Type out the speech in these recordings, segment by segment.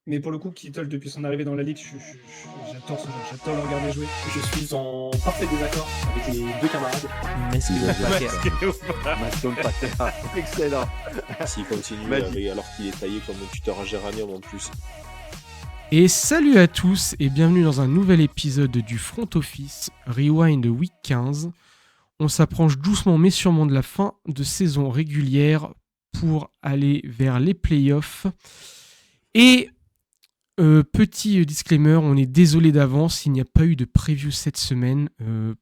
Mais pour le coup, Kittle, depuis son arrivée dans la ligue, j'adore ce joueur, j'adore le regarder jouer. Je suis en parfait désaccord avec les deux camarades. Maston Packer. Excellent. S'il continue Magique. alors qu'il est taillé comme un tuteur en géranium en plus. Et salut à tous et bienvenue dans un nouvel épisode du Front Office Rewind Week 15. On s'approche doucement mais sûrement de la fin de saison régulière pour aller vers les playoffs. Et petit disclaimer, on est désolé d'avance, il n'y a pas eu de preview cette semaine.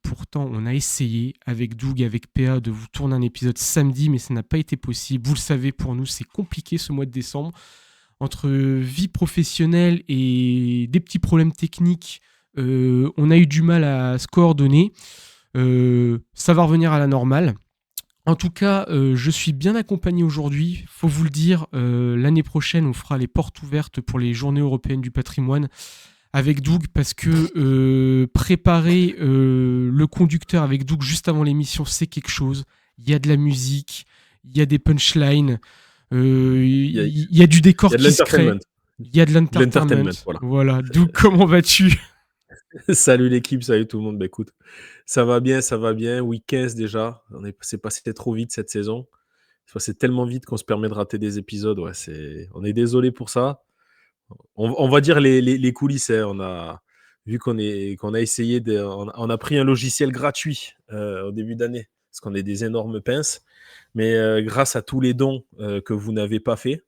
Pourtant, on a essayé avec Doug et avec PA de vous tourner un épisode samedi, mais ça n'a pas été possible. Vous le savez, pour nous, c'est compliqué ce mois de décembre. Entre vie professionnelle et des petits problèmes techniques, on a eu du mal à se coordonner. Ça va revenir à la normale. En tout cas, je suis bien accompagné aujourd'hui. Faut vous le dire, l'année prochaine, on fera les portes ouvertes pour les Journées européennes du patrimoine avec Doug, parce que préparer le conducteur avec Doug juste avant l'émission, c'est quelque chose. Il y a de la musique, il y a des punchlines, il y a du décor Il y a de qui se crée. l'entertainment. Il y a de l'entertainment. Voilà. Doug, comment vas-tu ? Salut l'équipe, salut tout le monde. Bah, écoute, ça va bien. Week 15 déjà. C'est passé trop vite cette saison. C'est passé tellement vite qu'on se permet de rater des épisodes. Ouais, on est désolé pour ça. On va dire les coulisses. Hein. On a vu qu'on a essayé on a pris un logiciel gratuit au début d'année parce qu'on est des énormes pinces. Mais grâce à tous les dons que vous n'avez pas fait,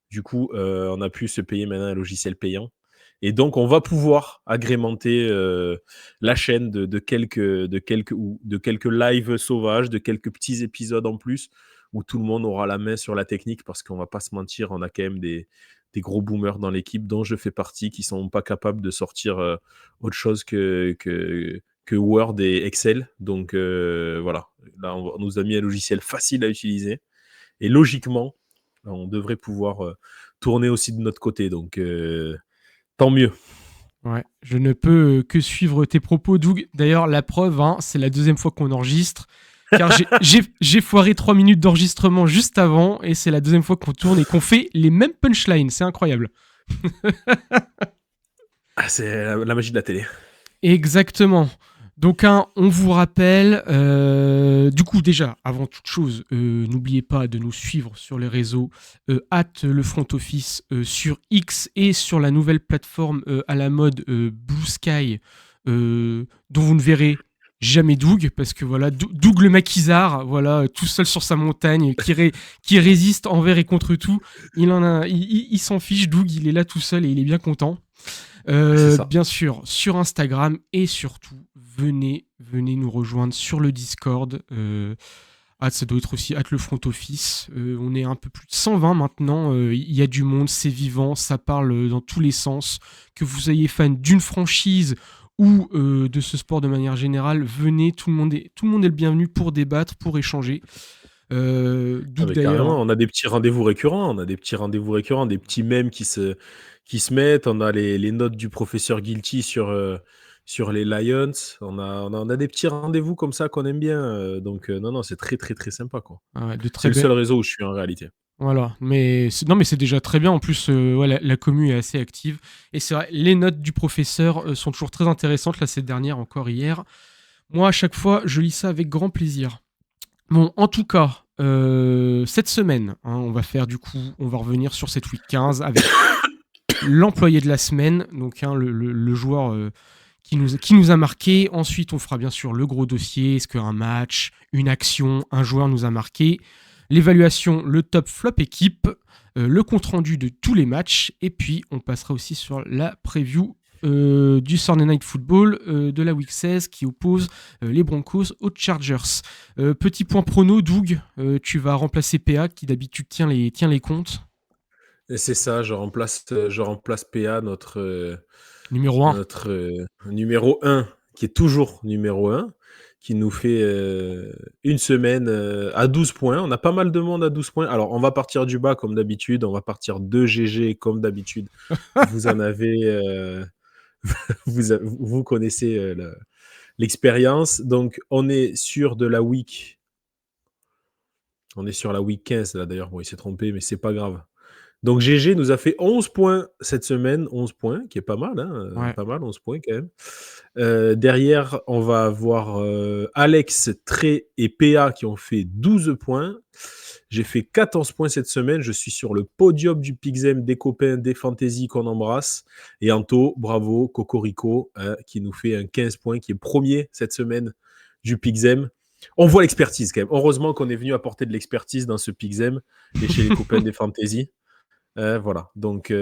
du coup, on a pu se payer maintenant un logiciel payant. Et donc, on va pouvoir agrémenter la chaîne de quelques lives sauvages, de quelques petits épisodes en plus, où tout le monde aura la main sur la technique, parce qu'on va pas se mentir, on a quand même des gros boomers dans l'équipe, dont je fais partie, qui sont pas capables de sortir autre chose que Word et Excel. Donc voilà, là, on nous a mis un logiciel facile à utiliser. Et logiquement, on devrait pouvoir tourner aussi de notre côté. Donc tant mieux. Ouais, je ne peux que suivre tes propos, Doug. D'ailleurs, la preuve, c'est la deuxième fois qu'on enregistre. Car j'ai foiré 3 minutes d'enregistrement juste avant, et c'est la deuxième fois qu'on tourne et qu'on fait les mêmes punchlines. C'est incroyable. C'est la magie de la télé. Exactement. Donc, on vous rappelle, du coup, déjà, avant toute chose, n'oubliez pas de nous suivre sur les réseaux @le front office sur X et sur la nouvelle plateforme à la mode Blue Sky, dont vous ne verrez jamais Doug, parce que voilà, Doug le maquisard, voilà, tout seul sur sa montagne, qui résiste envers et contre tout. Il s'en fiche, Doug, il est là tout seul et il est bien content. Bien sûr, sur Instagram, et surtout, venez nous rejoindre sur le Discord. Ça doit être aussi le front office. On est un peu plus de 120 maintenant. Il y a du monde, c'est vivant, ça parle dans tous les sens. Que vous soyez fan d'une franchise ou de ce sport de manière générale, venez, tout le monde est le bienvenu pour débattre, pour échanger. Carrément, on a des petits rendez-vous récurrents, des petits mèmes qui se mettent. On a les notes du professeur Guilty sur les Lions. On a des petits rendez-vous comme ça qu'on aime bien. Donc non, c'est très très très sympa, quoi. C'est le seul réseau où je suis en réalité. Voilà, mais c'est déjà très bien. En plus, la commu est assez active. Et c'est vrai, les notes du professeur sont toujours très intéressantes. Là, cette dernière, encore hier. Moi, à chaque fois, je lis ça avec grand plaisir. Bon, en tout cas, cette semaine, on va revenir sur cette week 15 avec l'employé de la semaine, donc le joueur qui nous a marqué. Ensuite, on fera bien sûr le gros dossier. Est-ce qu'un match, une action, un joueur nous a marqué ? L'évaluation, le top flop équipe, le compte-rendu de tous les matchs, et puis on passera aussi sur la preview du Sunday Night Football de la Week 16 qui oppose les Broncos aux Chargers. Petit point prono, Doug, tu vas remplacer PA qui d'habitude tient les comptes. Et c'est ça, je remplace PA, notre numéro 1. Notre numéro 1, qui est toujours numéro 1, qui nous fait une semaine à 12 points. On a pas mal de monde à 12 points. Alors, on va partir du bas comme d'habitude. On va partir de GG comme d'habitude. Vous en avez... vous connaissez l'expérience. Donc, on est sur la week 15, là, d'ailleurs. Bon, il s'est trompé, mais c'est pas grave. Donc GG nous a fait 11 points cette semaine, 11 points, qui est pas mal, hein, Ouais. pas mal, 11 points quand même. Derrière, on va avoir Alex, Trey et PA qui ont fait 12 points. J'ai fait 14 points cette semaine. Je suis sur le podium du Pixem, des copains, des fantasy qu'on embrasse. Et Anto, bravo, Cocorico, qui nous fait un 15 points, qui est premier cette semaine du Pixem. On voit l'expertise quand même. Heureusement qu'on est venu apporter de l'expertise dans ce Pixem et chez les copains des fantasy. Voilà, donc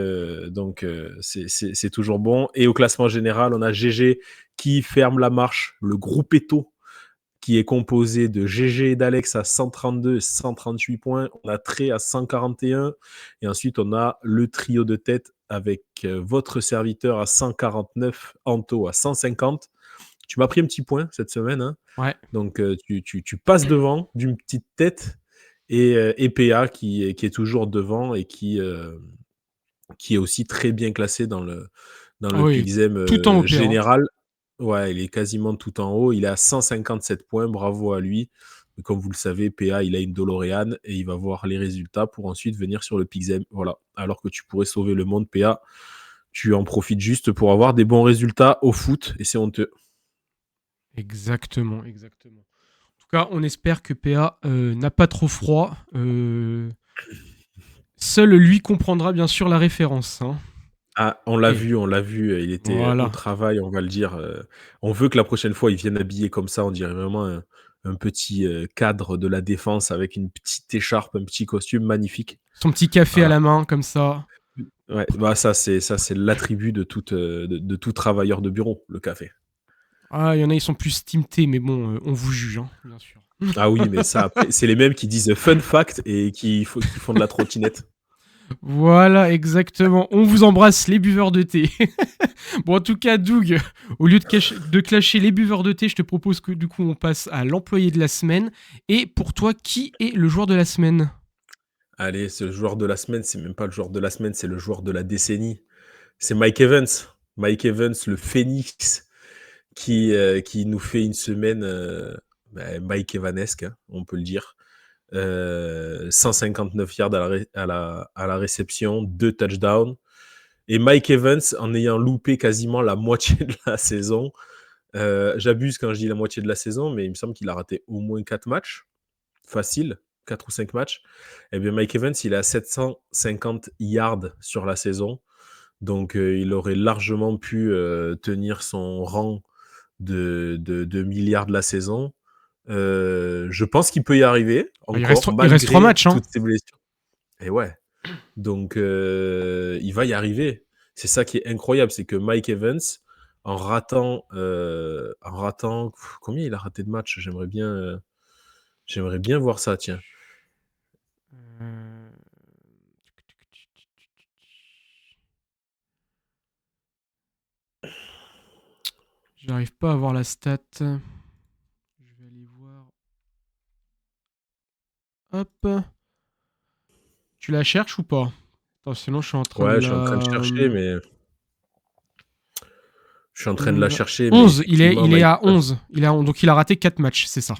c'est toujours bon. Et au classement général, on a GG qui ferme la marche, le groupetto qui est composé de GG et d'Alex à 132 et 138 points. On a Trey à 141. Et ensuite, on a le trio de tête avec votre serviteur à 149, Anto à 150. Tu m'as pris un petit point cette semaine. Hein. Ouais. Donc, tu passes devant d'une petite tête. Et PA qui est toujours devant et qui est aussi très bien classé dans le Oui, Pixem tout en haut, PA. général. Ouais, il est quasiment tout en haut. Il est à 157 points. Bravo à lui. Mais comme vous le savez, PA, il a une DeLorean et il va voir les résultats pour ensuite venir sur le Pixem. Voilà. Alors que tu pourrais sauver le monde, PA, tu en profites juste pour avoir des bons résultats au foot et c'est honteux. Exactement. En tout cas, on espère que PA n'a pas trop froid. Seul lui comprendra bien sûr la référence. Hein. Ah, on l'a Et- vu. Il était Voilà. au travail, on va le dire. On veut que la prochaine fois, il vienne habillé comme ça. On dirait vraiment un petit cadre de la défense avec une petite écharpe, un petit costume magnifique. Son petit café Voilà. à la main, comme ça. Ouais, bah ça c'est l'attribut de tout travailleur de bureau, le café. Ah, il y en a, ils sont plus Steam T, mais bon, on vous juge, hein, bien sûr. Ah oui, mais ça, après, c'est les mêmes qui disent fun fact et qui font de la trottinette. Voilà, exactement. On vous embrasse, les buveurs de thé. Bon, en tout cas, Doug, au lieu de clasher les buveurs de thé, je te propose que du coup, on passe à l'employé de la semaine. Et pour toi, qui est le joueur de la semaine ? Allez, ce joueur de la semaine, c'est même pas le joueur de la semaine, c'est le joueur de la décennie. C'est Mike Evans. Mike Evans, le Phoenix, qui nous fait une semaine Mike Evanesque, hein, on peut le dire. 159 yards à la réception, 2 touchdowns. Et Mike Evans, en ayant loupé quasiment la moitié de la saison, j'abuse quand je dis la moitié de la saison, mais il me semble qu'il a raté au moins 4 matchs, facile, 4 ou 5 matchs. Eh bien, Mike Evans, il est à 750 yards sur la saison. Donc, il aurait largement pu tenir son rang de milliards de la saison. Je pense qu'il peut y arriver encore, il reste malgré 3 matchs. Hein. toutes ces blessures. Et ouais. Donc, il va y arriver. C'est ça qui est incroyable, c'est que Mike Evans, en ratant, combien il a raté de matchs? J'aimerais bien voir ça, tiens. J'arrive pas à voir la stat. Je vais aller voir. Hop. Tu la cherches ou pas ? Attends, sinon je suis en train Ouais, de je suis en train de chercher, mais... Je suis en train de la chercher, mais 11, il est effectivement, à 11. Donc il a raté 4 matchs, c'est ça.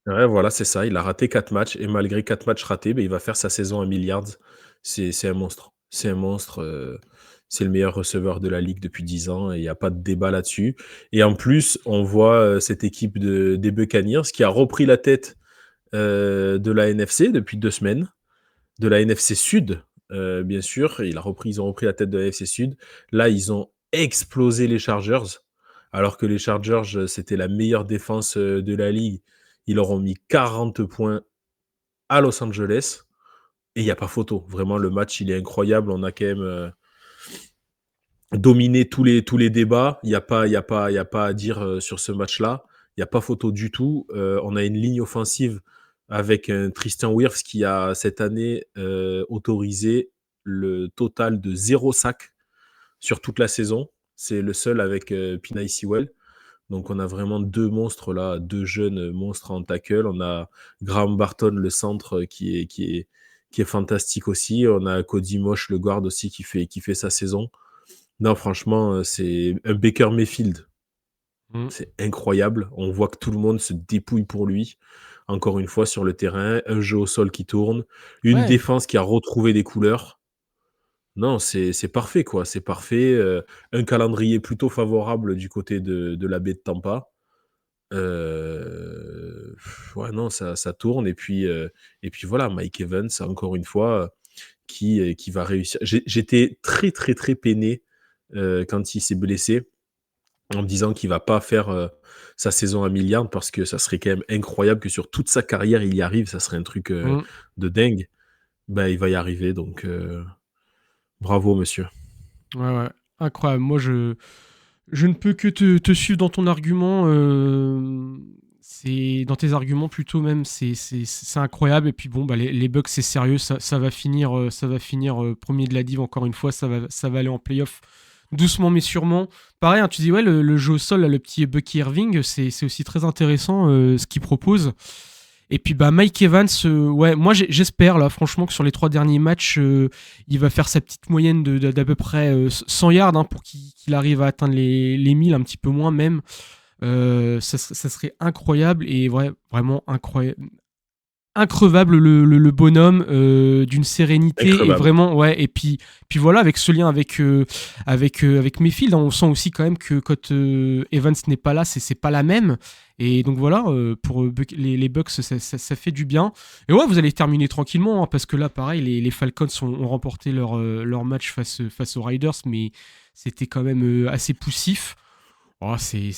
Ouais, voilà, c'est ça. Il a raté 4 matchs et malgré 4 matchs ratés, il va faire sa saison à milliards. C'est un monstre. C'est un monstre. C'est le meilleur receveur de la ligue depuis 10 ans et il n'y a pas de débat là-dessus. Et en plus, on voit cette équipe des Buccaneers qui a repris la tête de la NFC depuis 2 semaines, de la NFC Sud, bien sûr. Ils ont repris la tête de la NFC Sud. Là, ils ont explosé les Chargers, alors que les Chargers, c'était la meilleure défense de la ligue. Ils leur ont mis 40 points à Los Angeles et il n'y a pas photo. Vraiment, le match, il est incroyable. On a quand même dominé tous les débats. Il n'y a pas à dire sur ce match-là. Il n'y a pas photo du tout. On a une ligne offensive avec un Tristan Wirfs qui a cette année autorisé le total de 0 sac sur toute la saison. C'est le seul avec Penei Sewell. Donc, on a vraiment 2 monstres là, 2 jeunes monstres en tackle. On a Graham Barton, le centre, qui est fantastique aussi. On a Cody Mosh, le guard aussi, qui fait sa saison. Non, franchement, c'est un Baker Mayfield. Mm. C'est incroyable. On voit que tout le monde se dépouille pour lui. Encore une fois, sur le terrain, un jeu au sol qui tourne, une Ouais. défense qui a retrouvé des couleurs. Non, c'est parfait, quoi. C'est parfait. Un calendrier plutôt favorable du côté de la baie de Tampa. Ouais, non, ça tourne. Et puis voilà, Mike Evans, encore une fois, qui va réussir. J'étais très, très, très peiné quand il s'est blessé, en me disant qu'il va pas faire sa saison à milliard, parce que ça serait quand même incroyable que sur toute sa carrière, il y arrive. Ça serait un truc Mm. de dingue. Ben, il va y arriver, donc bravo, monsieur. Ouais. Incroyable. Moi, je ne peux que te suivre dans ton argument. C'est dans tes arguments plutôt même. C'est incroyable. Et puis bon, bah, les Bucks, c'est sérieux. Ça va finir, premier de la div encore une fois. Ça va aller en playoff doucement mais sûrement. Pareil, hein, tu dis ouais, le jeu au sol, là, le petit Bucky Irving, c'est aussi très intéressant ce qu'il propose. Et puis bah Mike Evans, ouais, moi j'espère là franchement que sur les 3 derniers matchs, il va faire sa petite moyenne d'à peu près 100 yards, hein, pour qu'il arrive à atteindre les 1000, un petit peu moins même. Ça serait incroyable et vraiment incroyable. Increvable le bonhomme, d'une sérénité et Increvable. vraiment ouais. Et puis voilà, avec ce lien avec Mayfield, hein, on sent aussi quand même que quand Evans n'est pas là, c'est pas la même. Et donc voilà, pour les Bucks, ça fait du bien. Et ouais, vous allez terminer tranquillement, hein, parce que là pareil, les Falcons ont remporté leur match face aux Riders, mais c'était quand même assez poussif. Oh, c'est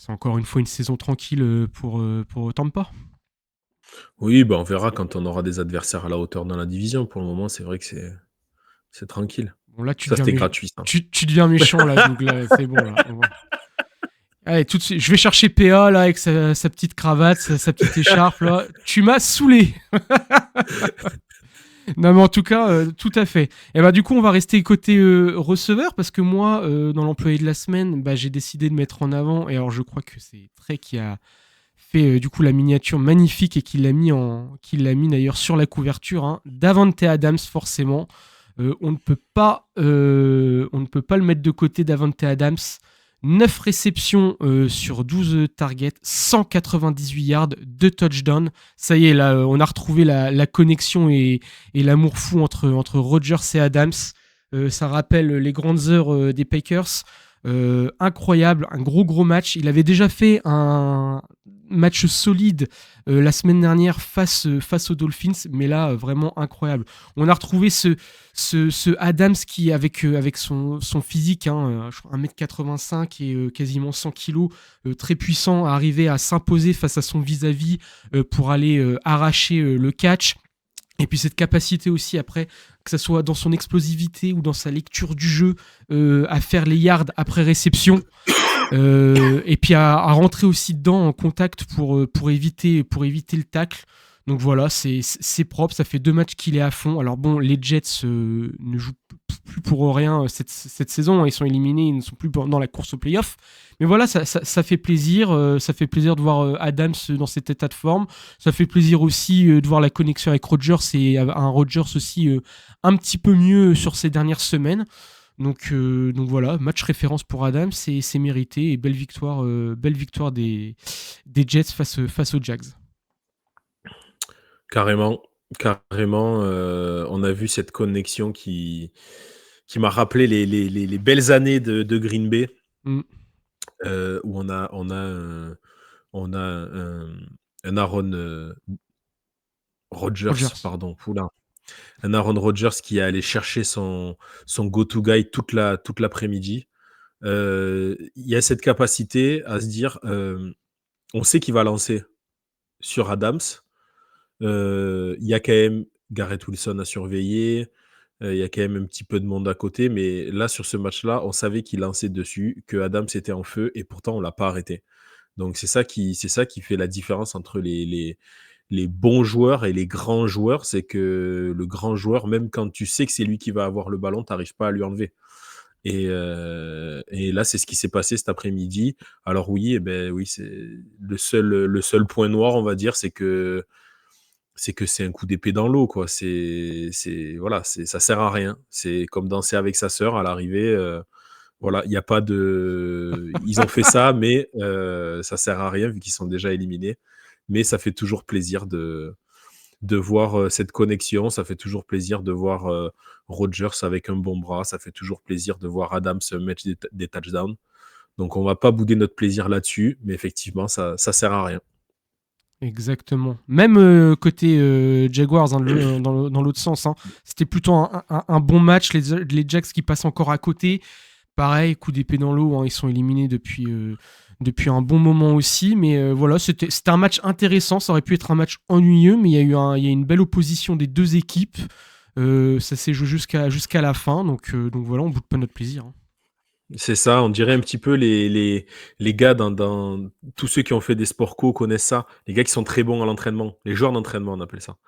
encore une fois une saison tranquille pour Tampa. Oui, ben, on verra quand on aura des adversaires à la hauteur dans la division. Pour le moment, c'est vrai que c'est tranquille. Bon, là, Ça, c'était gratuit, ça. tu deviens méchant, là, donc là, c'est bon, là. Bon. Allez, tout de suite, je vais chercher PA, là, avec sa petite cravate, sa petite écharpe, là. Tu m'as saoulé. Non, mais en tout cas, tout à fait. Et bah, du coup, on va rester côté receveur, parce que moi, dans l'employé de la semaine, bah, j'ai décidé de mettre en avant, et alors je crois que c'est Trey qui a fait du coup la miniature magnifique et qu'il l'a mis d'ailleurs sur la couverture, hein. Davante Adams, forcément. On ne peut pas le mettre de côté, Davante Adams. 9 réceptions sur 12 targets, 198 yards, 2 touchdowns. Ça y est, là, on a retrouvé la connexion et l'amour fou entre Rodgers et Adams. Ça rappelle les grandes heures des Packers. Incroyable, un gros match. Il avait déjà fait un match solide la semaine dernière face aux Dolphins, mais là, vraiment incroyable. On a retrouvé ce Adams qui, avec son physique, hein, 1m85 et quasiment 100 kg, très puissant, arrivé à s'imposer face à son vis-à-vis pour aller arracher le catch. Et puis cette capacité aussi après, que ce soit dans son explosivité ou dans sa lecture du jeu, à faire les yards après réception. Et puis à rentrer aussi dedans en contact pour éviter le tacle. Donc voilà, c'est propre, ça fait 2 matchs qu'il est à fond. Alors bon, les Jets ne jouent plus pour rien cette saison, ils sont éliminés, ils ne sont plus dans la course au playoff. Mais voilà, ça fait plaisir, de voir Adams dans cet état de forme. Ça fait plaisir aussi de voir la connexion avec Rodgers et un Rodgers aussi un petit peu mieux sur ces dernières semaines. Donc voilà, match référence pour Adams, c'est mérité et belle victoire des Jets face aux Jags. Carrément. On a vu cette connexion qui m'a rappelé les belles années de Green Bay, Mm. où on a un Aaron Rodgers, Rodgers. pardon, poulain. Un Aaron Rodgers qui est allé chercher son go-to guy toute l'après-midi. Il y a cette capacité à se dire, on sait qu'il va lancer sur Adams. Il y a quand même Garrett Wilson à surveiller. Il y a quand même un petit peu de monde à côté. Mais là, sur ce match-là, on savait qu'il lançait dessus, que Adams était en feu et pourtant, on ne l'a pas arrêté. Donc, c'est ça qui fait la différence entre les bons joueurs et les grands joueurs. C'est que le grand joueur, même quand tu sais que c'est lui qui va avoir le ballon, tu n'arrives pas à lui enlever. Et là, c'est ce qui s'est passé cet après-midi. Alors oui, oui, c'est le seul point noir, on va dire, c'est que c'est un coup d'épée dans l'eau, quoi. Voilà, ça sert à rien. C'est comme danser avec sa sœur à l'arrivée. Voilà, il n'y a pas de. Ils ont fait ça, mais ça sert à rien vu qu'ils sont déjà éliminés. Mais ça fait toujours plaisir de voir cette connexion. Ça fait toujours plaisir de voir Rodgers avec un bon bras. Ça fait toujours plaisir de voir Adams mettre des touchdowns. Donc on va pas bouder notre plaisir là-dessus, mais effectivement, ça sert à rien. Exactement. Même côté Jaguars, hein, dans l'autre sens, hein, c'était plutôt un bon match. Les Jags qui passent encore à côté. Pareil, coup d'épée dans l'eau, hein, ils sont éliminés depuis un bon moment aussi. Mais voilà, c'était un match intéressant. Ça aurait pu être un match ennuyeux, mais il y a une belle opposition des deux équipes. Ça s'est joué jusqu'à la fin. Donc voilà, on ne boude pas notre plaisir. Hein. C'est ça, on dirait un petit peu les gars dans tous ceux qui ont fait des sports co connaissent ça. Les gars qui sont très bons à l'entraînement, les joueurs d'entraînement, on appelle ça.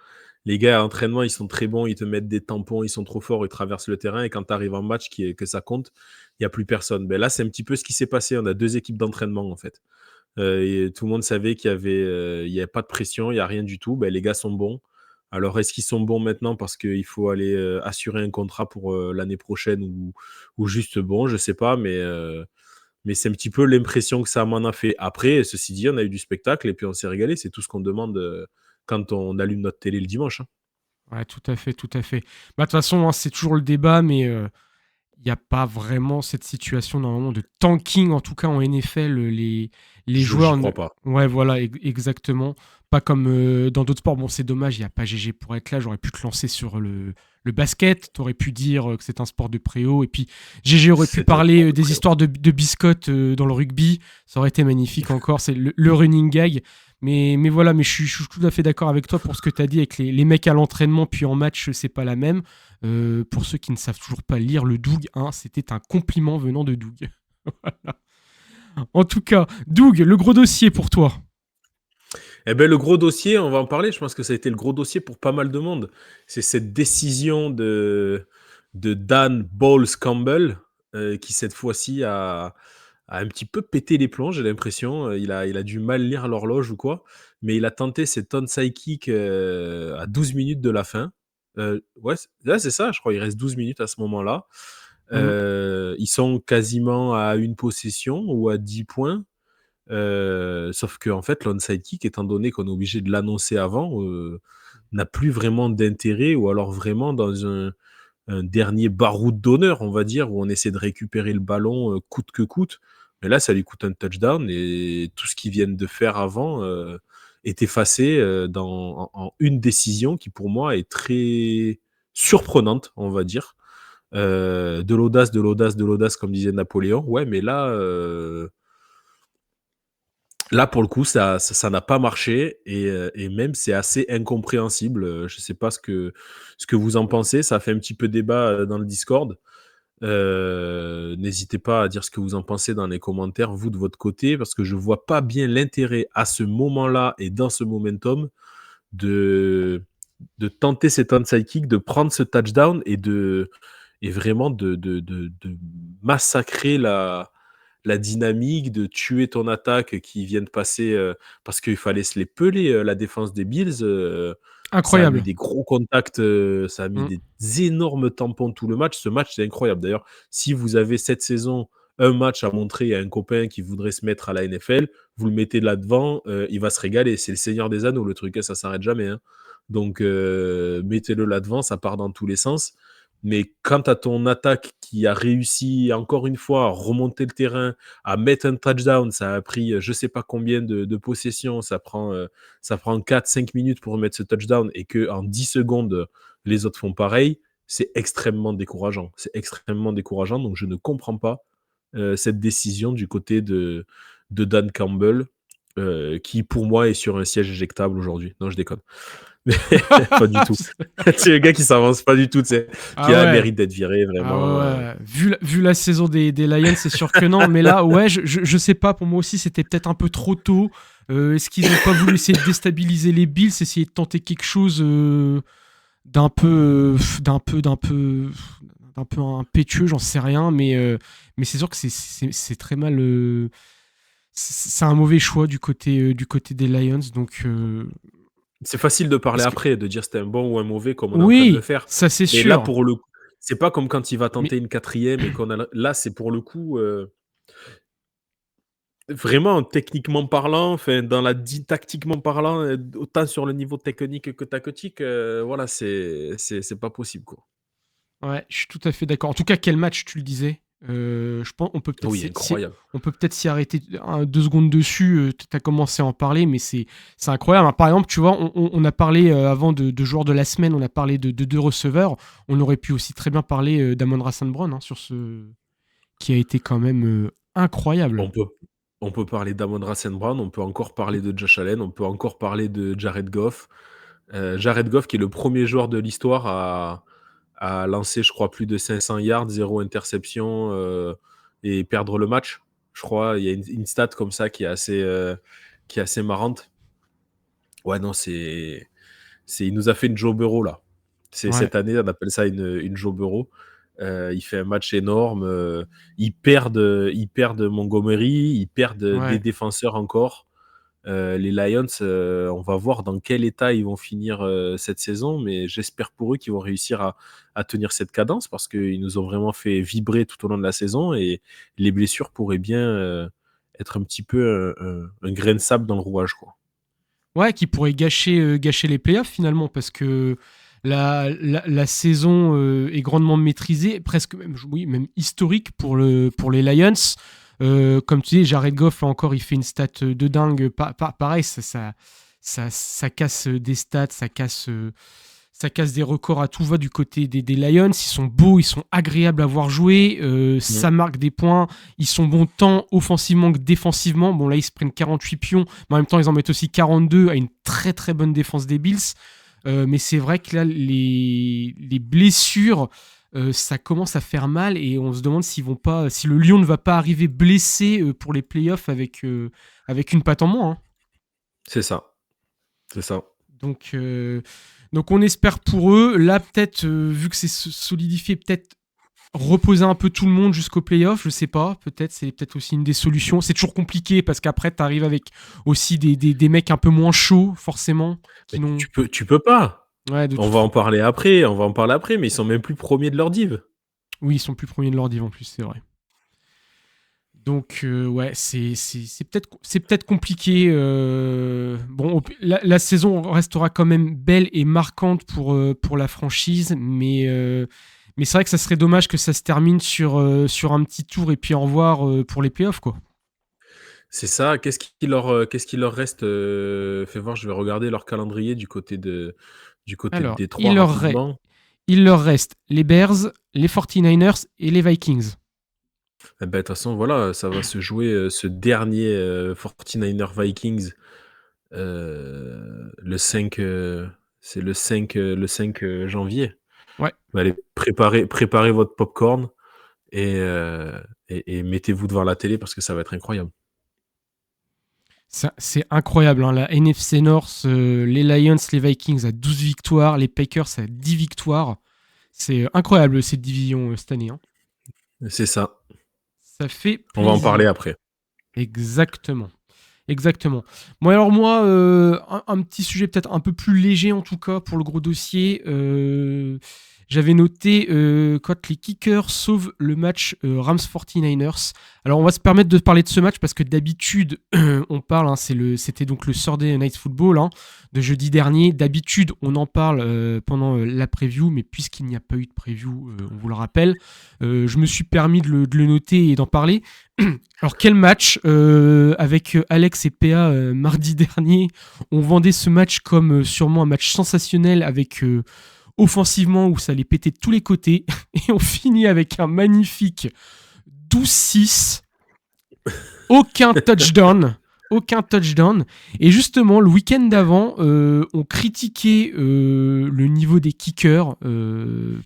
Les gars à l'entraînement, ils sont très bons, ils te mettent des tampons, ils sont trop forts, ils traversent le terrain et quand tu arrives en match que ça compte, il n'y a plus personne. Ben là, c'est un petit peu ce qui s'est passé. On a 2 équipes d'entraînement en fait. Et tout le monde savait il y avait pas de pression, il y a rien du tout. Ben, les gars sont bons. Alors, est-ce qu'ils sont bons maintenant parce qu'il faut aller assurer un contrat pour l'année prochaine ou juste bon, je sais pas, mais c'est un petit peu l'impression que ça m'en a fait. Après, ceci dit, on a eu du spectacle et puis on s'est régalé. C'est tout ce qu'on demande quand on allume notre télé le dimanche. Hein. Ouais, tout à fait, tout à fait. Bah, de toute façon, hein, c'est toujours le débat, mais il n'y a pas vraiment cette situation normalement de tanking, en tout cas en NFL. Les joueurs. J'y crois pas. Ouais, voilà, exactement. Pas comme dans d'autres sports. Bon, c'est dommage, il n'y a pas GG pour être là. J'aurais pu te lancer sur le basket. Tu aurais pu dire que c'est un sport de préau. Et puis, GG aurait pu parler des histoires de biscottes dans le rugby. Ça aurait été magnifique encore. C'est le running gag. Mais voilà, mais je suis tout à fait d'accord avec toi pour ce que tu as dit avec les mecs à l'entraînement, puis en match, c'est pas la même. Pour ceux qui ne savent toujours pas lire le Doug, hein, c'était un compliment venant de Doug. Voilà. En tout cas, Doug, le gros dossier pour toi. Eh ben, le gros dossier, on va en parler. Je pense que ça a été le gros dossier pour pas mal de monde. C'est cette décision de Dan Bowles Campbell qui, cette fois-ci, a un petit peu pété les plombs, j'ai l'impression. Il a dû mal lire l'horloge ou quoi. Mais il a tenté cet onside kick à 12 minutes de la fin. Ouais, là, c'est ça, je crois. Il reste 12 minutes à ce moment-là. Ils sont quasiment à une possession ou à 10 points. Sauf que en fait, l'onside kick, étant donné qu'on est obligé de l'annoncer avant, n'a plus vraiment d'intérêt, ou alors vraiment dans un dernier baroud d'honneur, on va dire, où on essaie de récupérer le ballon coûte que coûte. Mais là, ça lui coûte un touchdown et tout ce qu'ils viennent de faire avant est effacé en une décision qui, pour moi, est très surprenante, on va dire. De l'audace, comme disait Napoléon. Ouais, mais là, pour le coup, ça n'a pas marché et même c'est assez incompréhensible. Je ne sais pas ce que vous en pensez. Ça a fait un petit peu débat dans le Discord. N'hésitez pas à dire ce que vous en pensez dans les commentaires, vous de votre côté, parce que je ne vois pas bien l'intérêt à ce moment-là et dans ce momentum de tenter cet onside kick, de prendre ce touchdown et vraiment de massacrer la dynamique, de tuer ton attaque qui vient de passer parce qu'il fallait se les peler, la défense des Bills. Incroyable. Ça a mis des gros contacts, ça a mis des énormes tampons tout le match. Ce match, c'est incroyable. D'ailleurs, si vous avez cette saison un match à montrer à un copain qui voudrait se mettre à la NFL, vous le mettez là devant, il va se régaler. C'est le Seigneur des Anneaux, le truc, hein, ça s'arrête jamais. Hein. Donc, mettez-le là devant, ça part dans tous les sens. Mais quant à ton attaque qui a réussi encore une fois à remonter le terrain, à mettre un touchdown, ça a pris je ne sais pas combien de possessions, ça prend 4-5 minutes pour remettre ce touchdown et qu'en 10 secondes, les autres font pareil, c'est extrêmement décourageant. C'est extrêmement décourageant, donc je ne comprends pas cette décision du côté de Dan Campbell, qui pour moi est sur un siège éjectable aujourd'hui. Non, je déconne. Pas du tout. C'est le gars qui s'avance pas du tout, qui a le mérite d'être viré, vraiment. Vu la saison des Lions, c'est sûr que non. Mais là, ouais, je sais pas. Pour moi aussi, c'était peut-être un peu trop tôt. Est-ce qu'ils n'ont pas voulu essayer de déstabiliser les Bills, essayer de tenter quelque chose d'un peu impétueux, j'en sais rien. Mais c'est sûr que c'est très mal. C'est un mauvais choix du côté des Lions. Donc. C'est facile de parler après, de dire c'était un bon ou un mauvais, comme on est en train de le faire. Ça c'est sûr. Et là, pour le coup, C'est pas comme quand il va Mais tenter une quatrième et qu'on a là, c'est pour le coup vraiment techniquement parlant, enfin tactiquement parlant, autant sur le niveau technique que tactique, voilà, c'est pas possible, quoi. ouais, je suis tout à fait d'accord. En tout cas, quel match, tu le disais. Je pense Oui, incroyable. on peut peut-être s'y arrêter 2 secondes dessus. Tu as commencé à en parler, mais c'est incroyable. Par exemple, tu vois, on a parlé avant de joueurs de la semaine, on a parlé de 2 receveurs. On aurait pu aussi très bien parler d'Amon-Ra St. Brown, hein, sur ce qui a été quand même incroyable. On peut on peut parler d'Amon-Ra St. Brown, on peut encore parler de Josh Allen, on peut encore parler de Jared Goff. Jared Goff qui est le premier joueur de l'histoire à lancer, je crois, plus de 500 yards, 0 interception, et perdre le match. Je crois, il y a une stat comme ça qui est assez marrante. Ouais, non, il nous a fait une Joe Burrow, là. Ouais, Cette année, on appelle ça une Joe Burrow. Il fait un match énorme. Ils perdent Montgomery, ils perdent des ouais. défenseurs encore. Les Lions, on va voir dans quel état ils vont finir cette saison, mais j'espère pour eux qu'ils vont réussir à tenir cette cadence parce qu'ils nous ont vraiment fait vibrer tout au long de la saison et les blessures pourraient bien être un petit peu un grain de sable dans le rouage, quoi. Ouais, qui pourrait gâcher les playoffs finalement, parce que la saison est grandement maîtrisée, presque même, oui, même historique pour les Lions. Comme tu dis, Jared Goff, là encore, il fait une stat de dingue. Pareil, ça casse des stats, ça casse des records à tout va du côté des Lions. Ils sont beaux, ils sont agréables à voir jouer, Mm. ça marque des points. Ils sont bons tant offensivement que défensivement. Bon, là, ils se prennent 48 pions, mais en même temps, ils en mettent aussi 42 à une très très bonne défense des Bills. Mais c'est vrai que là, les blessures, ça commence à faire mal et on se demande si le Lion ne va pas arriver blessé pour les playoffs avec une patte en moins, hein. C'est ça, c'est ça. Donc, donc on espère pour eux. Là, peut-être, vu que c'est solidifié, peut-être reposer un peu tout le monde jusqu'au playoff, je sais pas. Peut-être, c'est peut-être aussi une des solutions. C'est toujours compliqué parce qu'après, tu arrives avec aussi des mecs un peu moins chauds, forcément, qui Mais n'ont. tu peux pas. Ouais, de On toute va en façon. parler après, mais ils sont même plus premiers de leur div. Oui, ils sont plus premiers de leur div en plus, c'est vrai. Donc, ouais, c'est peut-être compliqué. Bon, la saison restera quand même belle et marquante pour la franchise, mais c'est vrai que ça serait dommage que ça se termine sur un petit tour et puis au revoir pour les playoffs, quoi. C'est ça. Qu'est-ce qu'il leur reste fais voir, je vais regarder leur calendrier du côté de Alors, Détroit rapidement. il leur reste les Bears, les 49ers et les Vikings. Eh ben, de toute façon, voilà, ça va se jouer ce dernier 49er Vikings le 5, c'est le 5 janvier. Ouais, Allez, préparez votre popcorn et, et mettez-vous devant la télé parce que ça va être incroyable. c'est incroyable, hein. La NFC North, les Lions, les Vikings à 12 victoires, les Packers à 10 victoires. C'est incroyable cette division cette année, hein. C'est ça. Ça fait On va en parler plaisir. après. Exactement. Exactement. Bon, alors moi, un petit sujet peut-être un peu plus léger en tout cas pour le gros dossier. J'avais noté quand les kickers sauvent le match Rams 49ers. Alors on va se permettre de parler de ce match parce que d'habitude on parle, hein, c'était donc le Sunday Night Football, hein, de jeudi dernier. D'habitude on en parle pendant la preview, mais puisqu'il n'y a pas eu de preview, on vous le rappelle, je me suis permis de le noter et d'en parler. Alors quel match avec Alex et PA mardi dernier, on vendait ce match comme sûrement un match sensationnel avec offensivement où ça allait péter de tous les côtés et on finit avec un magnifique 12-6, aucun touchdown. Aucun touchdown. Et justement, le week-end d'avant, on critiquait le niveau des kickers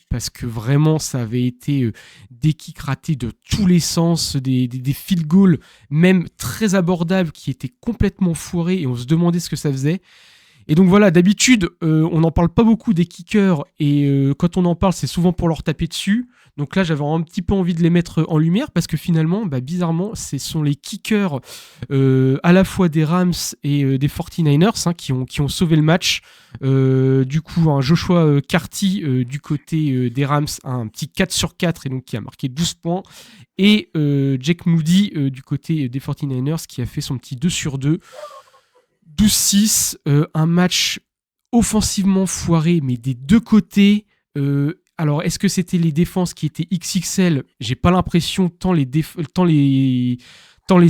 parce que vraiment, ça avait été des kicks ratés de tous les sens, des field goals même très abordables qui étaient complètement foirés et on se demandait ce que ça faisait. Et donc voilà, d'habitude, on n'en parle pas beaucoup des kickers, et quand on en parle, c'est souvent pour leur taper dessus. Donc là, j'avais un petit peu envie de les mettre en lumière, parce que finalement, bizarrement, ce sont les kickers à la fois des Rams et des 49ers qui ont sauvé le match. Du coup, un Joshua Carty du côté des Rams, un petit 4 sur 4, et donc qui a marqué 12 points. Et Jake Moody du côté des 49ers qui a fait son petit 2 sur 2. 12-6, un match offensivement foiré, mais des deux côtés. Alors, est-ce que c'était les défenses qui étaient XXL ? J'ai pas l'impression, tant les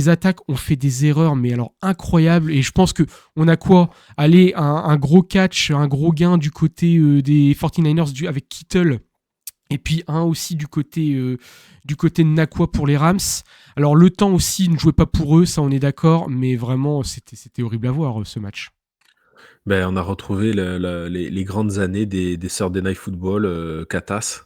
attaques ont fait des erreurs, mais alors incroyables. Et je pense qu'on a quoi ? Aller un gros catch, un gros gain du côté des 49ers avec Kittle. Et puis un aussi du côté de Nakua pour les Rams. Alors le temps aussi ne jouait pas pour eux, ça on est d'accord, mais vraiment c'était horrible à voir ce match. On a retrouvé les grandes années des Thursday Night Football, Catas.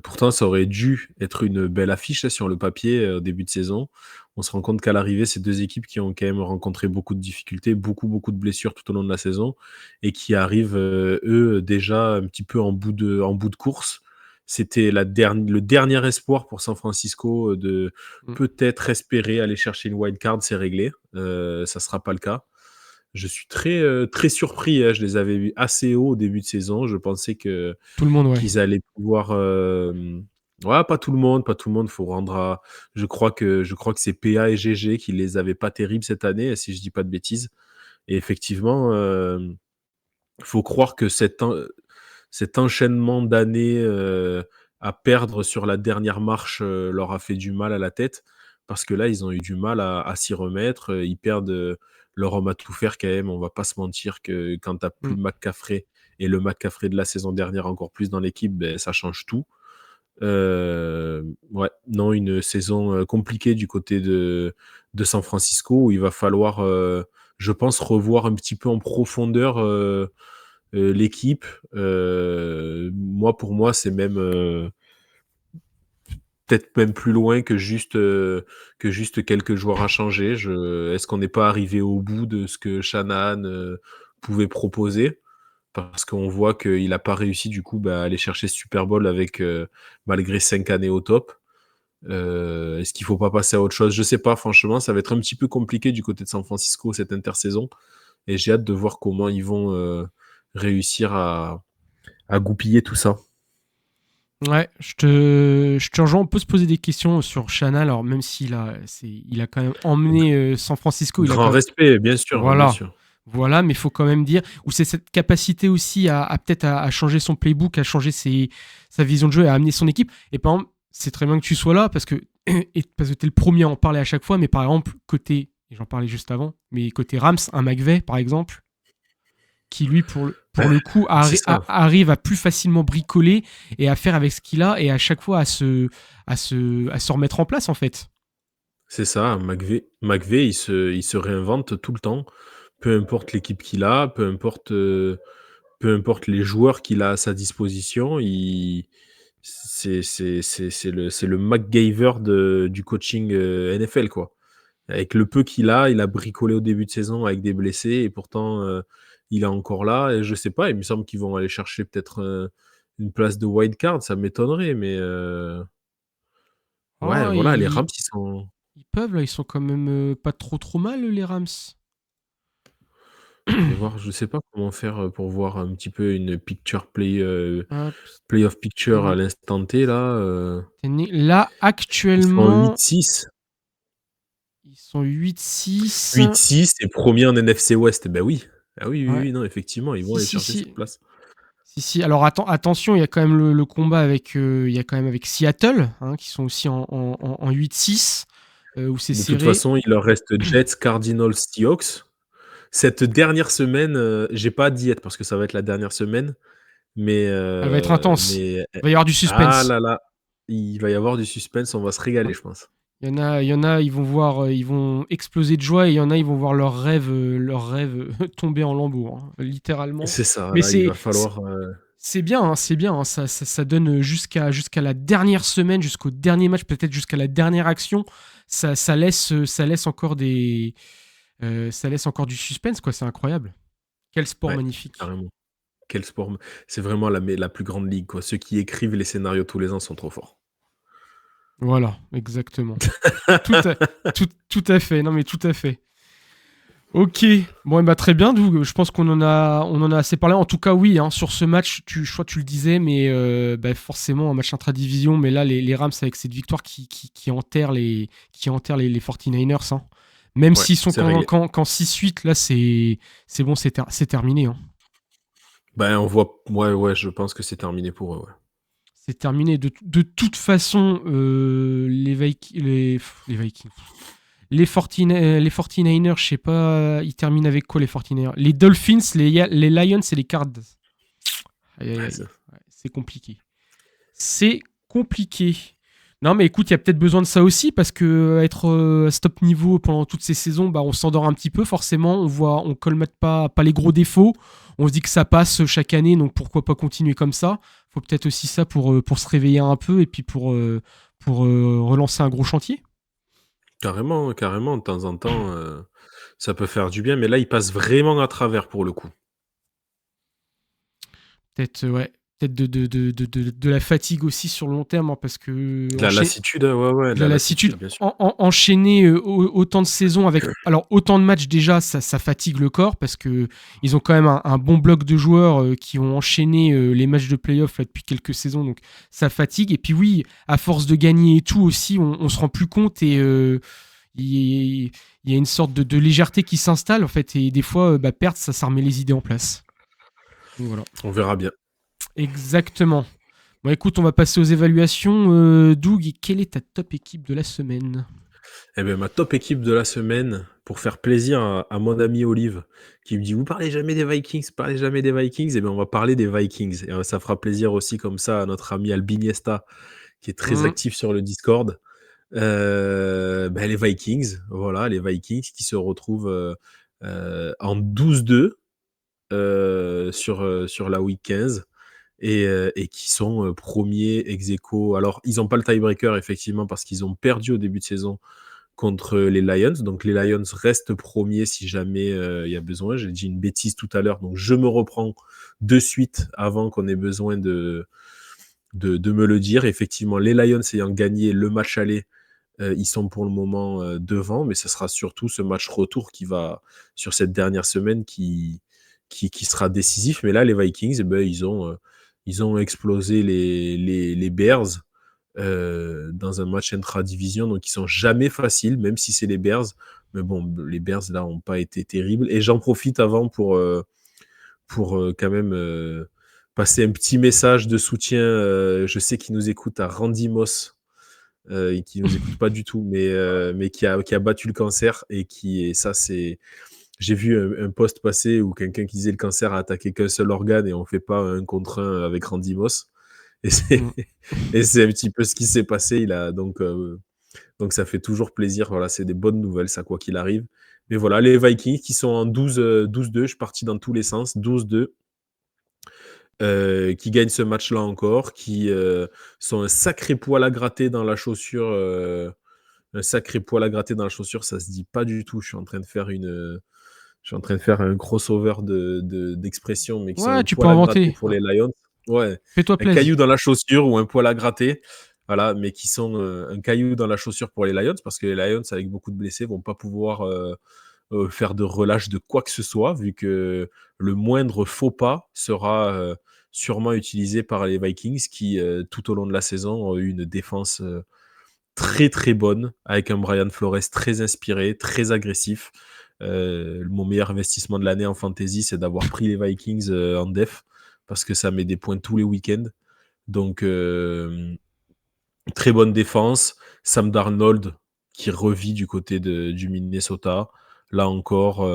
Pourtant, ça aurait dû être une belle affiche sur le papier au début de saison. On se rend compte qu'à l'arrivée, c'est deux équipes qui ont quand même rencontré beaucoup de difficultés, beaucoup de blessures tout au long de la saison, et qui arrivent, eux, déjà un petit peu en bout de course. C'était le dernier espoir pour San Francisco de peut-être espérer aller chercher une wild card, c'est réglé. Ça sera pas le cas. Je suis très surpris, hein. Je les avais vus assez haut au début de saison. Je pensais Tout le monde, ouais. qu'ils allaient pouvoir. Ouais, pas tout le monde. Faut rendre à. Je crois que c'est PA et GG qui les avaient pas terribles cette année, si je dis pas de bêtises. Et effectivement, faut croire que cet enchaînement d'années à perdre sur la dernière marche leur a fait du mal à la tête, parce que là, ils ont eu du mal à s'y remettre. Ils perdent leur homme à tout faire quand même. On va pas se mentir que quand tu n'as plus McCaffrey, et le McCaffrey de la saison dernière encore plus dans l'équipe, ça change tout. Ouais, non, une saison compliquée du côté de San Francisco, où il va falloir, je pense, revoir un petit peu en profondeur l'équipe. Pour moi, c'est même peut-être même plus loin que juste quelques joueurs à changer. Est-ce qu'on n'est pas arrivé au bout de ce que Shanahan pouvait proposer ? Parce qu'on voit qu'il n'a pas réussi du coup à aller chercher ce Super Bowl avec malgré 5 années au top. Est-ce qu'il ne faut pas passer à autre chose ? Je ne sais pas, franchement, ça va être un petit peu compliqué du côté de San Francisco cette intersaison, et j'ai hâte de voir comment ils vont réussir à goupiller tout ça. Ouais, je te rejoins. On peut se poser des questions sur Shanahan, alors même s'il a quand même emmené San Francisco. Grand respect, bien sûr. Voilà. Bien sûr. Voilà, mais il faut quand même dire, ou c'est cette capacité aussi à peut-être à changer son playbook, à changer sa vision de jeu, à amener son équipe. Et par exemple, c'est très bien que tu sois là, parce que tu es le premier à en parler à chaque fois, mais par exemple, côté, et j'en parlais juste avant, mais côté Rams, un McVay, par exemple, qui lui, pour le coup, arrive à plus facilement bricoler et à faire avec ce qu'il a, et à chaque fois à se remettre en place, en fait. C'est ça, McVay, il se réinvente tout le temps. Peu importe l'équipe qu'il a, peu importe les joueurs qu'il a à sa disposition, c'est le MacGyver du coaching NFL, quoi. Avec le peu qu'il a, il a bricolé au début de saison avec des blessés, et pourtant il est encore là. Et je sais pas, il me semble qu'ils vont aller chercher peut-être une place de wild card, ça m'étonnerait, mais ouais, voilà, les Rams, ils peuvent, là, ils sont quand même pas trop mal, les Rams. Je sais pas comment faire pour voir un petit peu une playoff picture à l'instant T, là. Là, actuellement, ils sont 8-6. 8-6. 8-6 et premier en NFC West. Ben oui. Ah oui, non, effectivement, ils vont aller chercher cette place. Si. Alors attention, il y a quand même le combat avec Seattle, qui sont aussi en 8-6. Où c'est serré. De toute façon, il leur reste Jets, Cardinals, Seahawks. Cette dernière semaine, j'ai pas d'y être parce que ça va être la dernière semaine, mais elle va être intense. Il va y avoir du suspense. Ah là là, il va y avoir du suspense, on va se régaler, je pense. Il y en a, ils vont exploser de joie, et il y en a, ils vont voir leurs rêves tomber en lambeaux, littéralement. C'est ça. Mais là, il va falloir. C'est bien, ça donne jusqu'à la dernière semaine, jusqu'au dernier match, peut-être jusqu'à la dernière action. Ça laisse encore du suspense, quoi. C'est incroyable. Quel sport Ouais, magnifique. carrément. Quel sport. C'est vraiment la plus grande ligue, quoi. Ceux qui écrivent les scénarios tous les ans sont trop forts. Voilà, exactement. Tout à, tout à fait. Non, mais tout à fait. Ok, bon, bah, très bien, Doug. Je pense qu'on en a assez parlé. En tout cas, oui, hein, sur ce match, je crois que tu le disais, mais bah, forcément, un match intra-division. Mais là, les Rams, avec cette victoire qui enterre les 49ers, hein. Même Ouais, s'ils sont c'est réglé. qu'en 6-8, là, c'est bon, c'est terminé, hein. Ben, on voit. Ouais, je pense que c'est terminé pour eux. Ouais. C'est terminé. De toute façon, les Vikings. Les 49ers, je sais pas, ils terminent avec quoi les 49ers? Les Dolphins, les Lions et les Cards. Aïe, aïe, Ouais, aïe. Ouais, c'est compliqué. C'est compliqué. Non, mais écoute, il y a peut-être besoin de ça aussi parce que être à stop niveau pendant toutes ces saisons, bah, on s'endort un petit peu forcément. On colmate pas les gros défauts. On se dit que ça passe chaque année, donc pourquoi pas continuer comme ça. Faut peut-être aussi ça pour se réveiller un peu et puis pour relancer un gros chantier. carrément, carrément. De temps en temps, ça peut faire du bien. Mais là, ils passent vraiment à travers pour le coup. Peut-être, ouais. Peut-être de la fatigue aussi sur le long terme, hein, parce que De la lassitude, ouais, de de la la lassitude, lassitude, bien sûr. enchaîner autant de saisons avec alors autant de matchs déjà, ça fatigue le corps parce que ils ont quand même un bon bloc de joueurs qui ont enchaîné les matchs de playoff là, depuis quelques saisons, donc ça fatigue. Et puis oui, à force de gagner et tout aussi, on se rend plus compte et il y a une sorte de légèreté qui s'installe en fait. Et des fois, perdre, ça remet les idées en place. Donc voilà. On verra bien. Exactement. Bon, écoute, on va passer aux évaluations. Doug, quelle est ta top équipe de la semaine? Eh bien, ma top équipe de la semaine, pour faire plaisir à mon ami Olive, qui me dit: Vous parlez jamais des Vikings, vous parlez jamais des Vikings. Eh bien, on va parler des Vikings. Et ça fera plaisir aussi, comme ça, à notre ami Albiniesta, qui est très Mmh. actif sur le Discord. Les Vikings, voilà, les Vikings qui se retrouvent en 12-2 sur la week 15 et qui sont premiers ex aequo. Alors, ils n'ont pas le tiebreaker, effectivement, parce qu'ils ont perdu au début de saison contre les Lions. Donc, les Lions restent premiers si jamais il y a besoin. J'ai dit une bêtise tout à l'heure, donc je me reprends de suite avant qu'on ait besoin de me le dire. Effectivement, les Lions ayant gagné le match aller, ils sont pour le moment devant, mais ce sera surtout ce match retour qui va, sur cette dernière semaine, qui sera décisif. Mais là, les Vikings, eh ben, ils ont explosé les Bears dans un match intra-division, donc ils sont jamais faciles, même si c'est les Bears. Mais bon, les Bears, là, n'ont pas été terribles. Et j'en profite avant pour quand même passer un petit message de soutien. Je sais qu'il nous écoute à Randy Moss, et qui nous écoute pas du tout, mais qui a battu le cancer et ça, c'est. J'ai vu un post passer où quelqu'un qui disait le cancer a attaqué qu'un seul organe et on fait pas un contre un avec Randy Moss. Et c'est, Mmh. et c'est un petit peu ce qui s'est passé. Donc ça fait toujours plaisir. Voilà, c'est des bonnes nouvelles, ça, quoi qu'il arrive. Mais voilà, les Vikings qui sont en 12-2, je suis parti dans tous les sens, 12-2, qui gagnent ce match-là encore, qui sont un sacré poil à gratter dans la chaussure. Un sacré poil à gratter dans la chaussure, ça se dit pas du tout. Je suis en train de faire un crossover d'expressions, mais qui sont Ouais, un tu peux poil à gratter inventer. pour les Lions. Ouais, Fais-toi un plaisir. caillou dans la chaussure ou un poil à gratter. Voilà, mais qui sont un caillou dans la chaussure pour les Lions, parce que les Lions, avec beaucoup de blessés, vont pas pouvoir faire de relâche de quoi que ce soit, vu que le moindre faux pas sera sûrement utilisé par les Vikings, qui, tout au long de la saison, ont eu une défense très très bonne, avec un Brian Flores très inspiré, très agressif. Mon meilleur investissement de l'année en fantasy, c'est d'avoir pris les Vikings en def, parce que ça met des points tous les week-ends. Donc, très bonne défense. Sam Darnold qui revit du côté du Minnesota. Là encore,